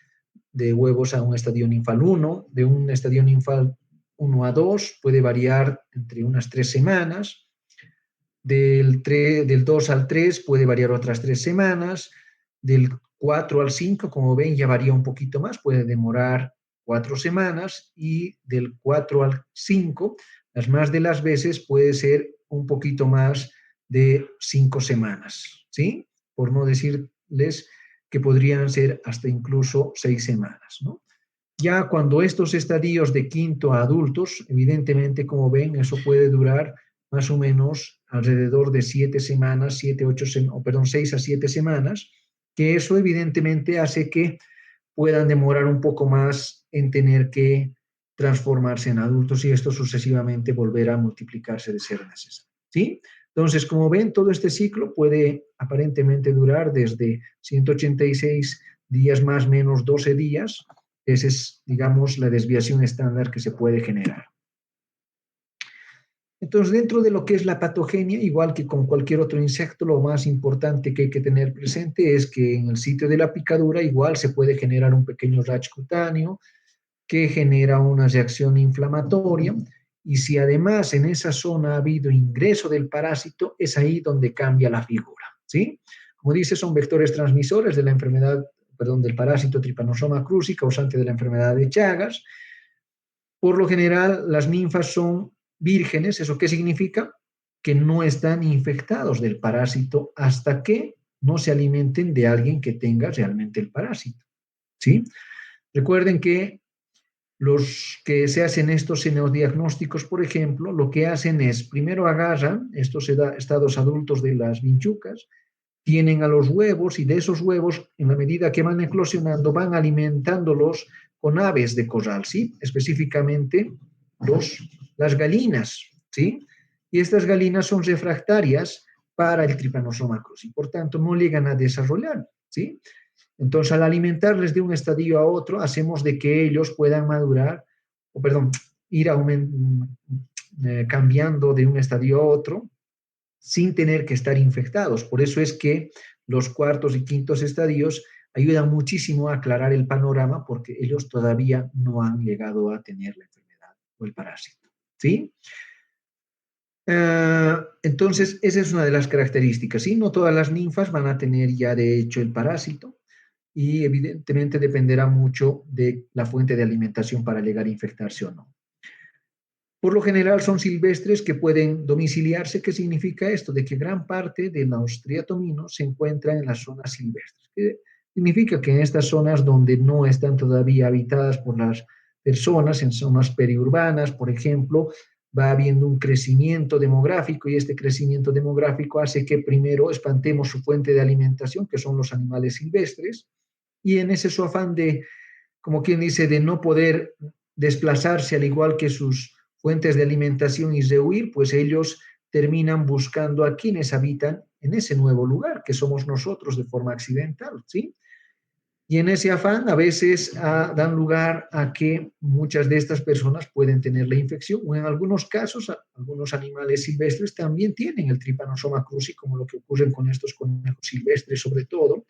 de huevos a un estadio ninfal 1, de un estadio ninfal 1 a 2, puede variar entre unas 3 semanas, del 2 al 3 puede variar otras 3 semanas, del 4 al 5, como ven, ya varía un poquito más, puede demorar 4 semanas, y del 4 al 5 las más de las veces puede ser un poquito más de 5 semanas, ¿sí? Por no decirles que podrían ser hasta incluso 6 semanas, ¿no? Ya cuando estos estadios de quinto a adultos, evidentemente, como ven, eso puede durar más o menos alrededor de 7 semanas, 6 a 7 semanas, que eso evidentemente hace que puedan demorar un poco más en tener que transformarse en adultos y esto sucesivamente volver a multiplicarse de ser necesario, ¿sí? Entonces, como ven, todo este ciclo puede aparentemente durar desde 186 días más menos 12 días. Esa es, digamos, la desviación estándar que se puede generar. Entonces, dentro de lo que es la patogenia, igual que con cualquier otro insecto, lo más importante que hay que tener presente es que en el sitio de la picadura igual se puede generar un pequeño rash cutáneo que genera una reacción inflamatoria y si además en esa zona ha habido ingreso del parásito, es ahí donde cambia la figura, ¿sí? Como dice, son vectores transmisores de la enfermedad, perdón, del parásito Trypanosoma cruzi, causante de la enfermedad de Chagas. Por lo general, las ninfas son vírgenes. ¿Eso qué significa? Que no están infectados del parásito hasta que no se alimenten de alguien que tenga realmente el parásito, ¿sí? Recuerden que los que se hacen estos xenodiagnósticos, por ejemplo, lo que hacen es, primero agarran estos estados adultos de las vinchucas, tienen a los huevos y de esos huevos, en la medida que van eclosionando, van alimentándolos con aves de corral, ¿sí? Específicamente las galinas, ¿sí? Y estas galinas son refractarias para el Trypanosoma cruzi, por tanto no llegan a desarrollar, ¿sí? Entonces, al alimentarles de un estadio a otro, hacemos de que ellos puedan madurar, o perdón, ir cambiando de un estadio a otro sin tener que estar infectados. Por eso es que los cuartos y quintos estadios ayudan muchísimo a aclarar el panorama porque ellos todavía no han llegado a tener la enfermedad o el parásito, ¿sí? Entonces, esa es una de las características, ¿sí? No todas las ninfas van a tener ya de hecho el parásito y evidentemente dependerá mucho de la fuente de alimentación para llegar a infectarse o no. Por lo general son silvestres que pueden domiciliarse. ¿Qué significa esto? De que gran parte de los triatominos se encuentran en las zonas silvestres. ¿Qué significa? Que en estas zonas donde no están todavía habitadas por las personas, en zonas periurbanas, por ejemplo, va habiendo un crecimiento demográfico y este crecimiento demográfico hace que primero espantemos su fuente de alimentación, que son los animales silvestres, y en ese su afán de, como quien dice, de no poder desplazarse al igual que sus fuentes de alimentación y rehuir, pues ellos terminan buscando a quienes habitan en ese nuevo lugar, que somos nosotros de forma accidental, ¿sí? Y en ese afán a veces dan lugar a que muchas de estas personas pueden tener la infección o en algunos casos algunos animales silvestres también tienen el Trypanosoma cruzi, como lo que ocurre con estos conejos silvestres sobre todo,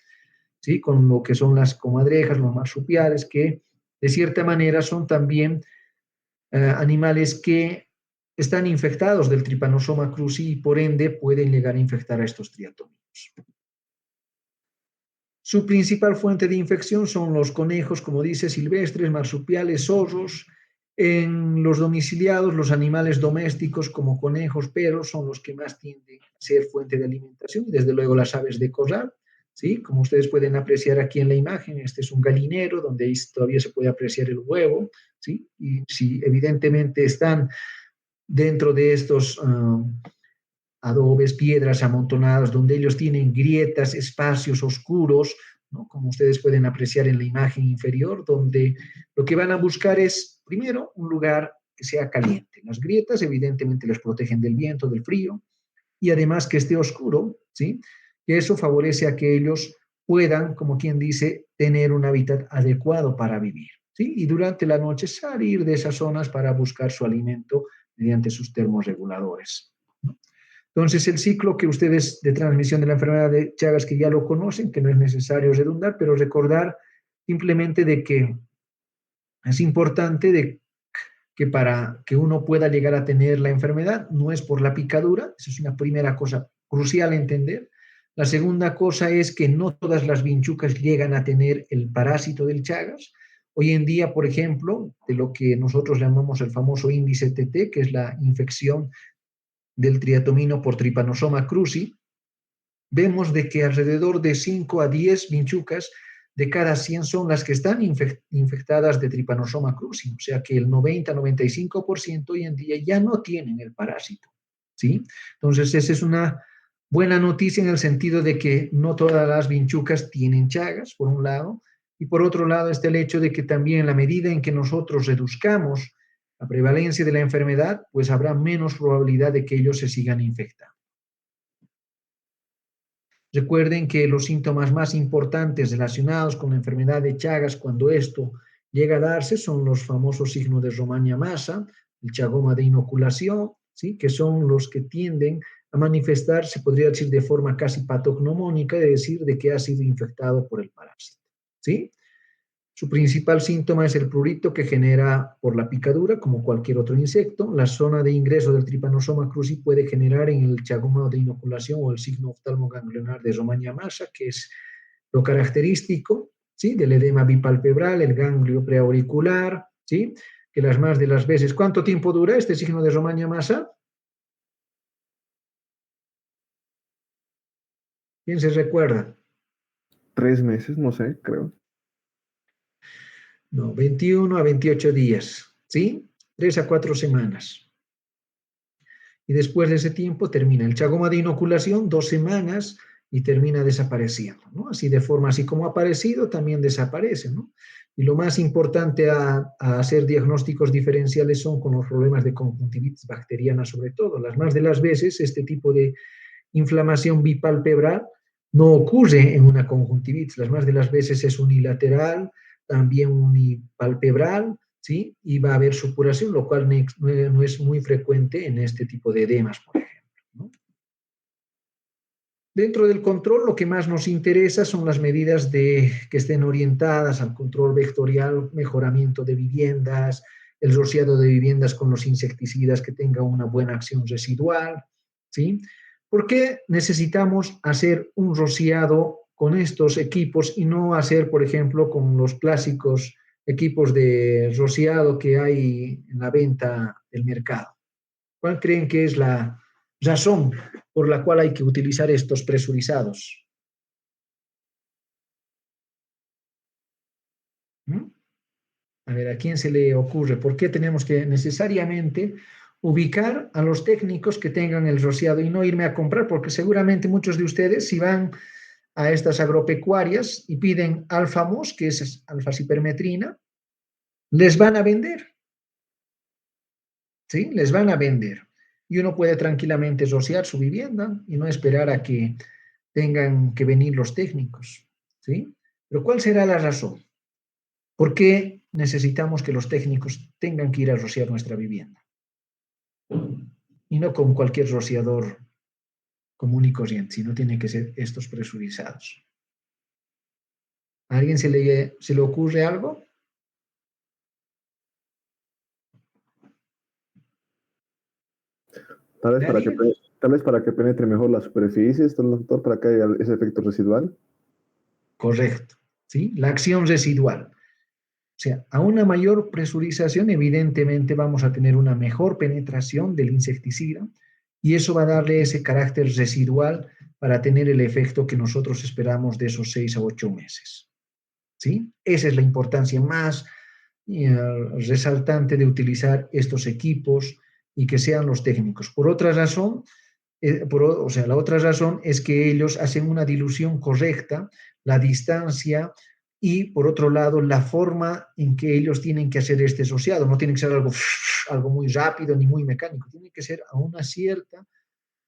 ¿sí? Con lo que son las comadrejas, los marsupiales, que de cierta manera son también animales que están infectados del Trypanosoma cruzi y por ende pueden llegar a infectar a estos triatóminos. Su principal fuente de infección son los conejos, como dice, silvestres, marsupiales, zorros. En los domiciliados, los animales domésticos como conejos, perros, son los que más tienden a ser fuente de alimentación y desde luego las aves de corral, ¿sí? Como ustedes pueden apreciar aquí en la imagen, este es un gallinero donde ahí todavía se puede apreciar el huevo, ¿sí? Y si evidentemente están dentro de estos adobes, piedras amontonadas, donde ellos tienen grietas, espacios oscuros, ¿no? Como ustedes pueden apreciar en la imagen inferior, donde lo que van a buscar es, primero, un lugar que sea caliente. Las grietas evidentemente les protegen del viento, del frío, y además que esté oscuro, ¿sí? Que eso favorece a que ellos puedan, como quien dice, tener un hábitat adecuado para vivir, ¿sí? Y durante la noche salir de esas zonas para buscar su alimento mediante sus termorreguladores, ¿no? Entonces, el ciclo que ustedes de transmisión de la enfermedad de Chagas, que ya lo conocen, que no es necesario redundar, pero recordar simplemente de que es importante de que para que uno pueda llegar a tener la enfermedad no es por la picadura, esa es una primera cosa crucial a entender. La segunda cosa es que no todas las vinchucas llegan a tener el parásito del Chagas. Hoy en día, por ejemplo, de lo que nosotros llamamos el famoso índice TT, que es la infección del triatomino por Trypanosoma cruzi, vemos de que alrededor de 5 a 10 vinchucas de cada 100 son las que están infectadas de Trypanosoma cruzi, o sea que el 90-95% hoy en día ya no tienen el parásito, ¿sí? Entonces, esa es una buena noticia en el sentido de que no todas las vinchucas tienen chagas, por un lado, y por otro lado está el hecho de que también en la medida en que nosotros reduzcamos la prevalencia de la enfermedad, pues habrá menos probabilidad de que ellos se sigan infectando. Recuerden que los síntomas más importantes relacionados con la enfermedad de Chagas, cuando esto llega a darse, son los famosos signos de Romaña masa, el chagoma de inoculación, ¿sí? Que son los que tienden a manifestarse, podría decir, de forma casi patognomónica, de decir de que ha sido infectado por el parásito, ¿sí? Su principal síntoma es el prurito que genera por la picadura, como cualquier otro insecto. La zona de ingreso del Trypanosoma cruzi puede generar en el chagoma de inoculación o el signo oftalmoganglionar de Romaña masa, que es lo característico, ¿sí? Del edema bipalpebral, el ganglio preauricular, ¿sí? Que las más de las veces, ¿cuánto tiempo dura este signo de Romaña masa? ¿Quién se recuerda? 3 meses, no sé, creo. No, 21 a 28 días, ¿sí? 3 a 4 semanas. Y después de ese tiempo termina el chagoma de inoculación, 2 semanas y termina desapareciendo, ¿no? Así de forma, así como ha aparecido, también desaparece, ¿no? Y lo más importante a hacer diagnósticos diferenciales son con los problemas de conjuntivitis bacteriana sobre todo. Las más de las veces este tipo de inflamación bipalpebral no ocurre en una conjuntivitis, las más de las veces es unilateral, también unipalpebral, ¿sí? Y va a haber supuración, lo cual no es muy frecuente en este tipo de edemas, por ejemplo, ¿no? Dentro del control, lo que más nos interesa son las medidas que estén orientadas al control vectorial, mejoramiento de viviendas, el rociado de viviendas con los insecticidas que tenga una buena acción residual, ¿sí? ¿Por qué necesitamos hacer un rociado con estos equipos y no hacer, por ejemplo, con los clásicos equipos de rociado que hay en la venta del mercado? ¿Cuál creen que es la razón por la cual hay que utilizar estos presurizados? ¿Mm? A ver, ¿a quién se le ocurre? ¿Por qué tenemos que necesariamente ubicar a los técnicos que tengan el rociado y no irme a comprar? Porque seguramente muchos de ustedes, si van a estas agropecuarias y piden alfamos, que es alfa-cipermetrina, les van a vender, ¿sí? Les van a vender. Y uno puede tranquilamente rociar su vivienda y no esperar a que tengan que venir los técnicos, ¿sí? Pero ¿cuál será la razón? ¿Por qué necesitamos que los técnicos tengan que ir a rociar nuestra vivienda? Y no con cualquier rociador común y corriente, sino tienen que ser estos presurizados. ¿A alguien se le ocurre algo? Tal vez para que, ¿Nadie? tal vez para que penetre mejor la superficie, está el doctor, para que haya ese efecto residual. Correcto, ¿sí? La acción residual. O sea, a una mayor presurización, evidentemente vamos a tener una mejor penetración del insecticida y eso va a darle ese carácter residual para tener el efecto que nosotros esperamos de esos 6 a 8 meses. ¿Sí? Esa es la importancia más resaltante de utilizar estos equipos y que sean los técnicos. Por otra razón, o sea, la otra razón es que ellos hacen una dilución correcta, la distancia y, por otro lado, la forma en que ellos tienen que hacer este asociado. No tiene que ser algo muy rápido ni muy mecánico, tiene que ser a una cierta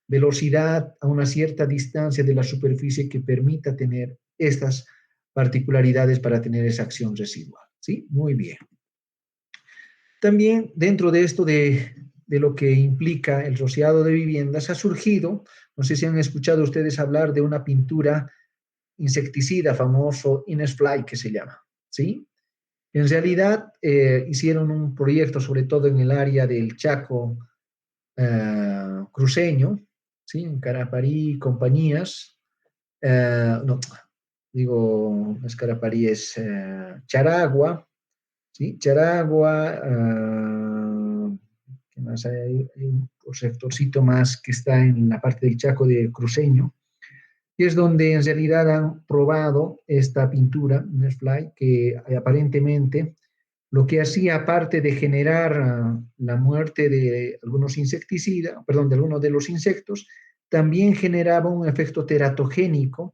velocidad, a una cierta distancia de la superficie que permita tener estas particularidades para tener esa acción residual. ¿Sí? Muy bien. También dentro de esto de lo que implica el rociado de viviendas ha surgido, no sé si han escuchado ustedes hablar de una pintura insecticida famoso Innisfly que se llama, ¿sí? En realidad hicieron un proyecto sobre todo en el área del Chaco cruceño, ¿sí? En Caraparí y compañías, no, digo, no es Caraparí, es Charagua, ¿sí? Charagua, ¿qué más hay ahí? Hay un sectorcito más que está en la parte del Chaco de Cruceño, que es donde en realidad han probado esta pintura, Fly, que aparentemente lo que hacía, aparte de generar la muerte de algunos insecticidas, perdón, de algunos de los insectos, también generaba un efecto teratogénico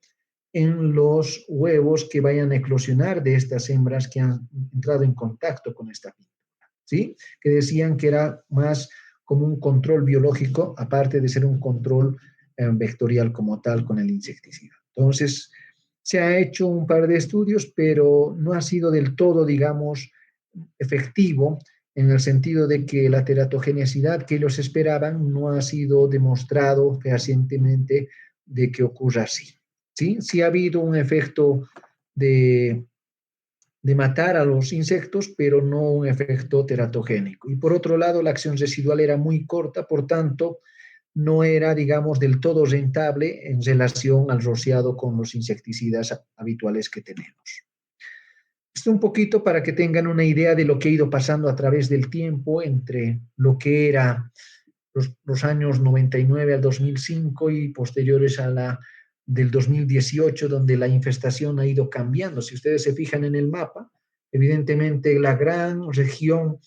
en los huevos que vayan a eclosionar de estas hembras que han entrado en contacto con esta pintura, ¿sí? Que decían que era más como un control biológico, aparte de ser un control vectorial como tal con el insecticida. Entonces, se ha hecho un par de estudios, pero no ha sido del todo, digamos, efectivo en el sentido de que la teratogenicidad que ellos esperaban no ha sido demostrado fehacientemente de que ocurra así. ¿Sí? Sí ha habido un efecto de matar a los insectos, pero no un efecto teratogénico. Y por otro lado, la acción residual era muy corta, por tanto, no era, digamos, del todo rentable en relación al rociado con los insecticidas habituales que tenemos. Esto un poquito para que tengan una idea de lo que ha ido pasando a través del tiempo entre lo que era los años 99 al 2005 y posteriores a la del 2018, donde la infestación ha ido cambiando. Si ustedes se fijan en el mapa, evidentemente la gran región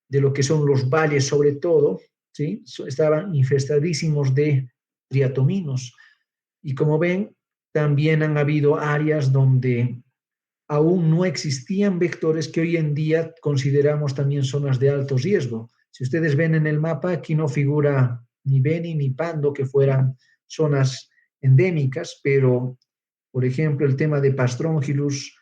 de lo que son los valles sobre todo, ¿sí? Estaban infestadísimos de triatominos. Y como ven, también han habido áreas donde aún no existían vectores que hoy en día consideramos también zonas de alto riesgo. Si ustedes ven en el mapa, aquí no figura ni Beni ni Pando, que fueran zonas endémicas, pero, por ejemplo, el tema de Pastrongylus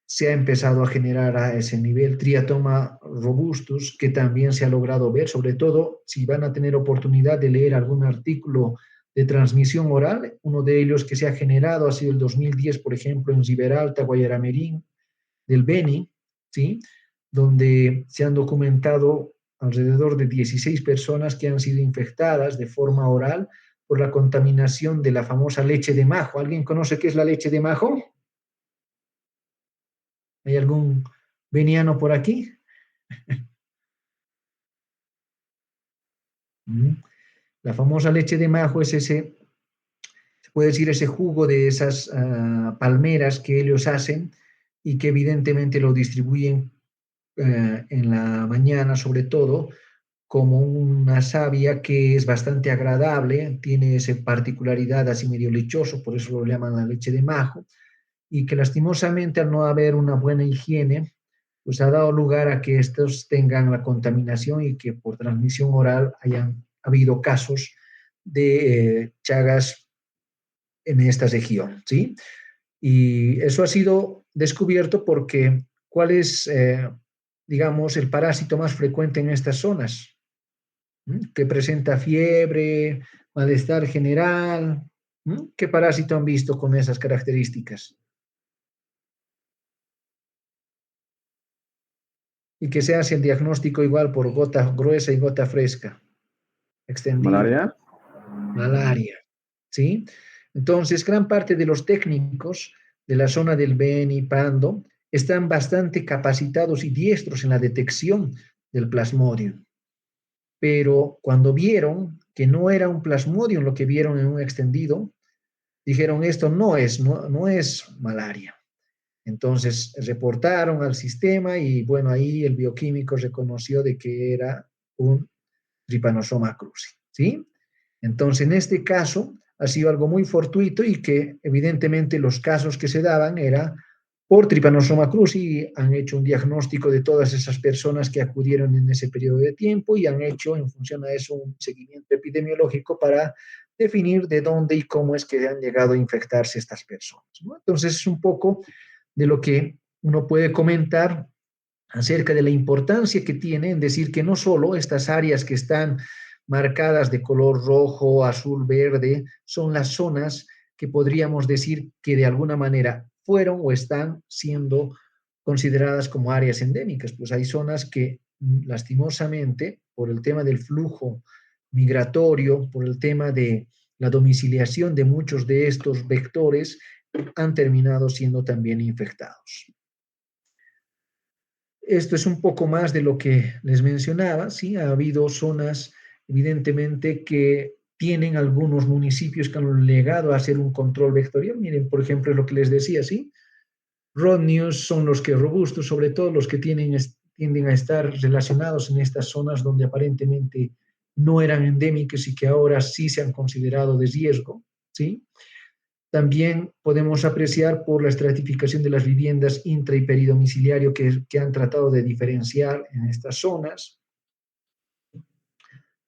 se ha empezado a generar a ese nivel, Triatoma robustus, que también se ha logrado ver, sobre todo si van a tener oportunidad de leer algún artículo de transmisión oral, uno de ellos que se ha generado ha sido el 2010, por ejemplo, en Riberalta, Guayaramerín, del Beni, ¿sí? Donde se han documentado alrededor de 16 personas que han sido infectadas de forma oral por la contaminación de la famosa leche de majo. ¿Alguien conoce qué es la leche de majo? ¿Hay algún veniano por aquí? La famosa leche de majo es ese, se puede decir, ese jugo de esas palmeras que ellos hacen y que evidentemente lo distribuyen en la mañana, sobre todo, como una savia que es bastante agradable, tiene esa particularidad así medio lechoso, por eso lo llaman la leche de majo, y que lastimosamente al no haber una buena higiene, pues ha dado lugar a que estos tengan la contaminación y que por transmisión oral hayan habido casos de chagas en esta región, ¿sí? Y eso ha sido descubierto porque ¿cuál es, digamos, el parásito más frecuente en estas zonas? Que presenta fiebre, malestar general. ¿Qué parásito han visto con esas características? Y que se hace el diagnóstico igual por gota gruesa y gota fresca, extendido. ¿Malaria? Malaria, ¿sí? Entonces, gran parte de los técnicos de la zona del Beni, Pando, están bastante capacitados y diestros en la detección del plasmodium. Pero cuando vieron que no era un plasmodium lo que vieron en un extendido, dijeron esto no es malaria. Entonces reportaron al sistema y bueno, ahí el bioquímico reconoció de que era un Trypanosoma cruzi, ¿sí? Entonces en este caso ha sido algo muy fortuito y que evidentemente los casos que se daban era por Trypanosoma cruzi y han hecho un diagnóstico de todas esas personas que acudieron en ese periodo de tiempo y han hecho en función a eso un seguimiento epidemiológico para definir de dónde y cómo es que han llegado a infectarse estas personas, ¿no? Entonces es un poco de lo que uno puede comentar acerca de la importancia que tiene en decir que no solo estas áreas que están marcadas de color rojo, azul, verde, son las zonas que podríamos decir que de alguna manera fueron o están siendo consideradas como áreas endémicas. Pues hay zonas que lastimosamente, por el tema del flujo migratorio, por el tema de la domiciliación de muchos de estos vectores, han terminado siendo también infectados. Esto es un poco más de lo que les mencionaba, ¿sí? Ha habido zonas, evidentemente, que tienen algunos municipios que han llegado a hacer un control vectorial. Miren, por ejemplo, lo que les decía, ¿sí? Rodnios son los que robustos, sobre todo los que tienden a estar relacionados en estas zonas donde aparentemente no eran endémicas y que ahora sí se han considerado de riesgo, ¿sí? También podemos apreciar por la estratificación de las viviendas intra y peridomiciliario que han tratado de diferenciar en estas zonas.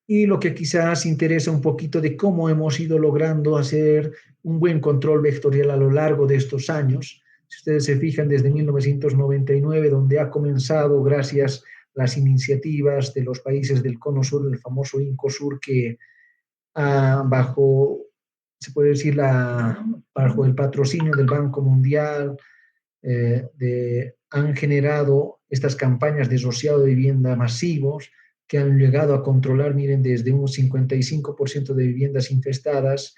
Y lo que quizás interesa un poquito de cómo hemos ido logrando hacer un buen control vectorial a lo largo de estos años. Si ustedes se fijan, desde 1999, donde ha comenzado gracias a las iniciativas de los países del Cono Sur, el famoso INCOSUR, que bajo, se puede decir, bajo el patrocinio del Banco Mundial, han generado estas campañas de rociado de vivienda masivos que han llegado a controlar, miren, desde un 55% de viviendas infestadas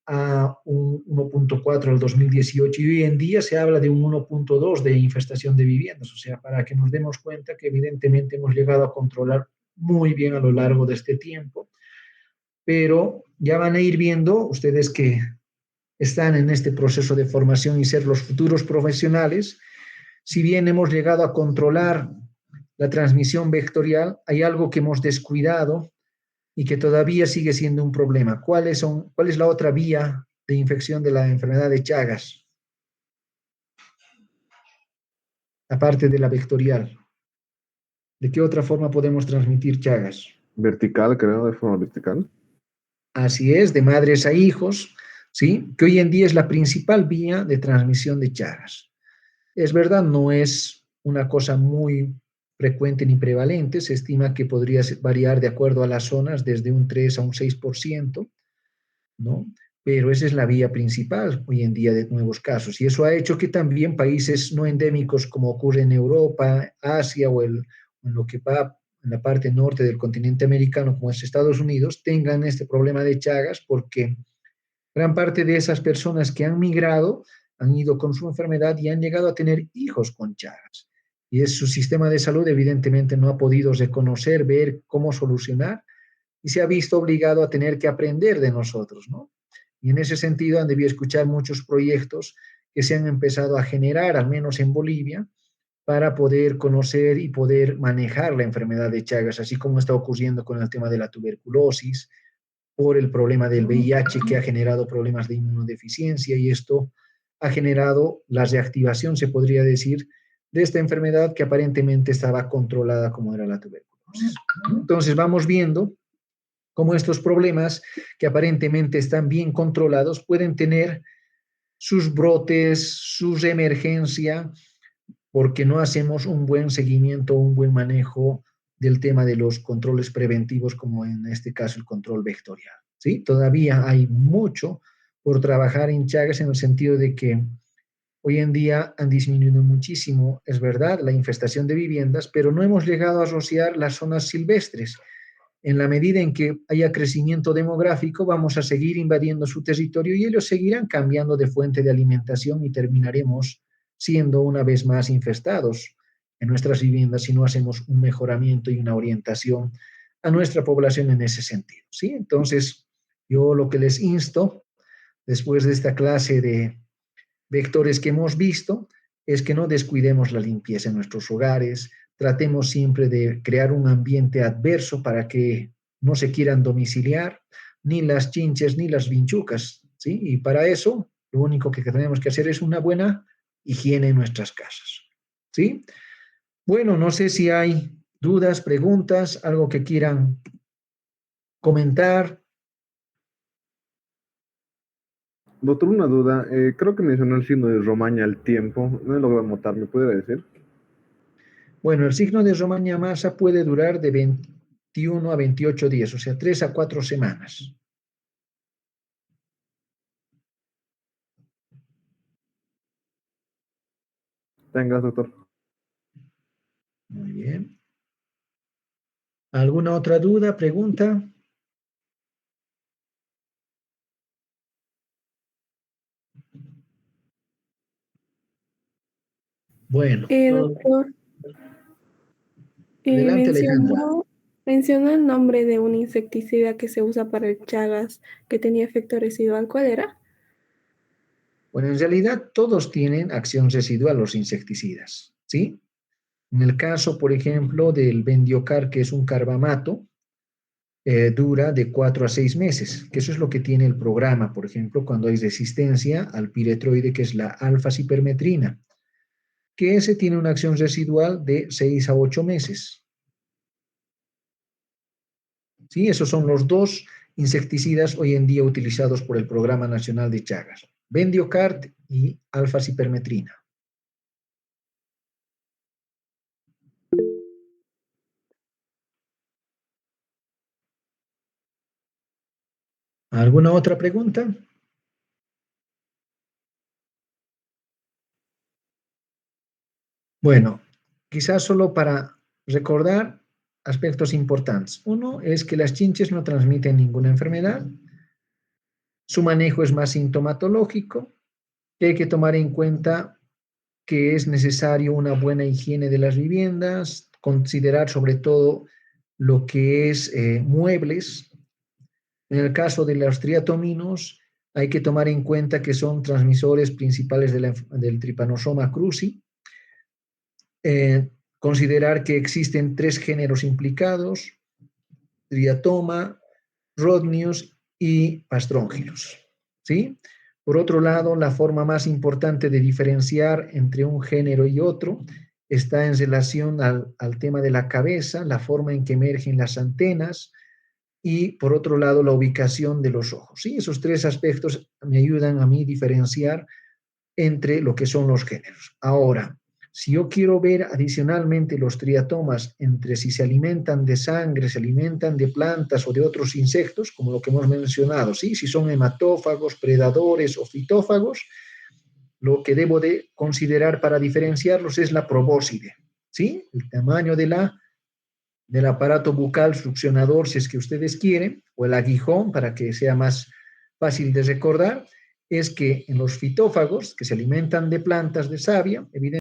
a un 1.4 al 2018 y hoy en día se habla de un 1.2 de infestación de viviendas, o sea, para que nos demos cuenta que evidentemente hemos llegado a controlar muy bien a lo largo de este tiempo, pero ya van a ir viendo ustedes que están en este proceso de formación y ser los futuros profesionales. Si bien hemos llegado a controlar la transmisión vectorial, hay algo que hemos descuidado y que todavía sigue siendo un problema. ¿Cuál es la otra vía de infección de la enfermedad de Chagas, aparte de la vectorial? ¿De qué otra forma podemos transmitir Chagas? Vertical, creo, de forma vertical. Así es, de madres a hijos, ¿sí? Que hoy en día es la principal vía de transmisión de Chagas. Es verdad, no es una cosa muy frecuente ni prevalente, se estima que podría variar de acuerdo a las zonas desde un 3 a un 6%, ¿no? Pero esa es la vía principal hoy en día de nuevos casos. Y eso ha hecho que también países no endémicos, como ocurre en Europa, Asia en lo que va en la parte norte del continente americano, como es Estados Unidos, tengan este problema de Chagas porque gran parte de esas personas que han migrado han ido con su enfermedad y han llegado a tener hijos con Chagas. Y es su sistema de salud evidentemente no ha podido reconocer, ver cómo solucionar y se ha visto obligado a tener que aprender de nosotros, ¿no? Y en ese sentido han debido escuchar muchos proyectos que se han empezado a generar, al menos en Bolivia, para poder conocer y poder manejar la enfermedad de Chagas, así como está ocurriendo con el tema de la tuberculosis, por el problema del VIH que ha generado problemas de inmunodeficiencia y esto ha generado la reactivación, se podría decir, de esta enfermedad que aparentemente estaba controlada como era la tuberculosis. Entonces vamos viendo cómo estos problemas que aparentemente están bien controlados pueden tener sus brotes, su emergencia, porque no hacemos un buen seguimiento, un buen manejo del tema de los controles preventivos, como en este caso el control vectorial. ¿Sí? Todavía hay mucho por trabajar en Chagas en el sentido de que hoy en día han disminuido muchísimo, es verdad, la infestación de viviendas, pero no hemos llegado a asociar las zonas silvestres. En la medida en que haya crecimiento demográfico, vamos a seguir invadiendo su territorio y ellos seguirán cambiando de fuente de alimentación y terminaremos siendo una vez más infestados en nuestras viviendas si no hacemos un mejoramiento y una orientación a nuestra población en ese sentido. ¿Sí? Entonces, yo lo que les insto, después de esta clase de vectores que hemos visto, es que no descuidemos la limpieza en nuestros hogares, tratemos siempre de crear un ambiente adverso para que no se quieran domiciliar ni las chinches ni las vinchucas, ¿sí? Y para eso lo único que tenemos que hacer es una buena higiene en nuestras casas, ¿sí? Bueno, no sé si hay dudas, preguntas, algo que quieran comentar. Doctor, una duda. Creo que mencionó el signo de Romaña al tiempo. No he logrado anotar, ¿me pudiera decir? Bueno, el signo de Romaña Masa puede durar de 21 a 28 días, o sea, 3 a 4 semanas. Tengas, doctor. Muy bien. ¿Alguna otra duda, pregunta? Bueno, Doctor, Adelante, Alejandra. Mencionó el nombre de un insecticida que se usa para el Chagas que tenía efecto residual. ¿Cuál era? Bueno, en realidad todos tienen acción residual los insecticidas, ¿sí? En el caso, por ejemplo, del Bendiocar, que es un carbamato, dura de 4 a 6 meses, que eso es lo que tiene el programa, por ejemplo, cuando hay resistencia al piretroide, que es la alfa-cipermetrina, que ese tiene una acción residual de 6 a 8 meses. ¿Sí? Esos son los dos insecticidas hoy en día utilizados por el Programa Nacional de Chagas, Bendiocart y alfa-cipermetrina. ¿Alguna otra pregunta? Bueno, quizás solo para recordar aspectos importantes. Uno es que las chinches no transmiten ninguna enfermedad, su manejo es más sintomatológico, que hay que tomar en cuenta que es necesario una buena higiene de las viviendas, considerar sobre todo lo que es muebles. En el caso de los triatominos, hay que tomar en cuenta que son transmisores principales del Trypanosoma cruzi. Considerar que existen 3 géneros implicados: Triatoma, Rhodnius y Pastróngilos, ¿sí? Por otro lado, la forma más importante de diferenciar entre un género y otro está en relación al tema de la cabeza, la forma en que emergen las antenas y, por otro lado, la ubicación de los ojos, ¿sí? Esos 3 aspectos me ayudan a mí diferenciar entre lo que son los géneros. Ahora, si yo quiero ver adicionalmente los triatomas entre si se alimentan de sangre, se alimentan de plantas o de otros insectos, como lo que hemos mencionado, ¿sí? Si son hematófagos, predadores o fitófagos, lo que debo de considerar para diferenciarlos es la probóscide, ¿sí? El tamaño del aparato bucal succionador, si es que ustedes quieren, o el aguijón, para que sea más fácil de recordar, es que en los fitófagos, que se alimentan de plantas de savia, evidentemente,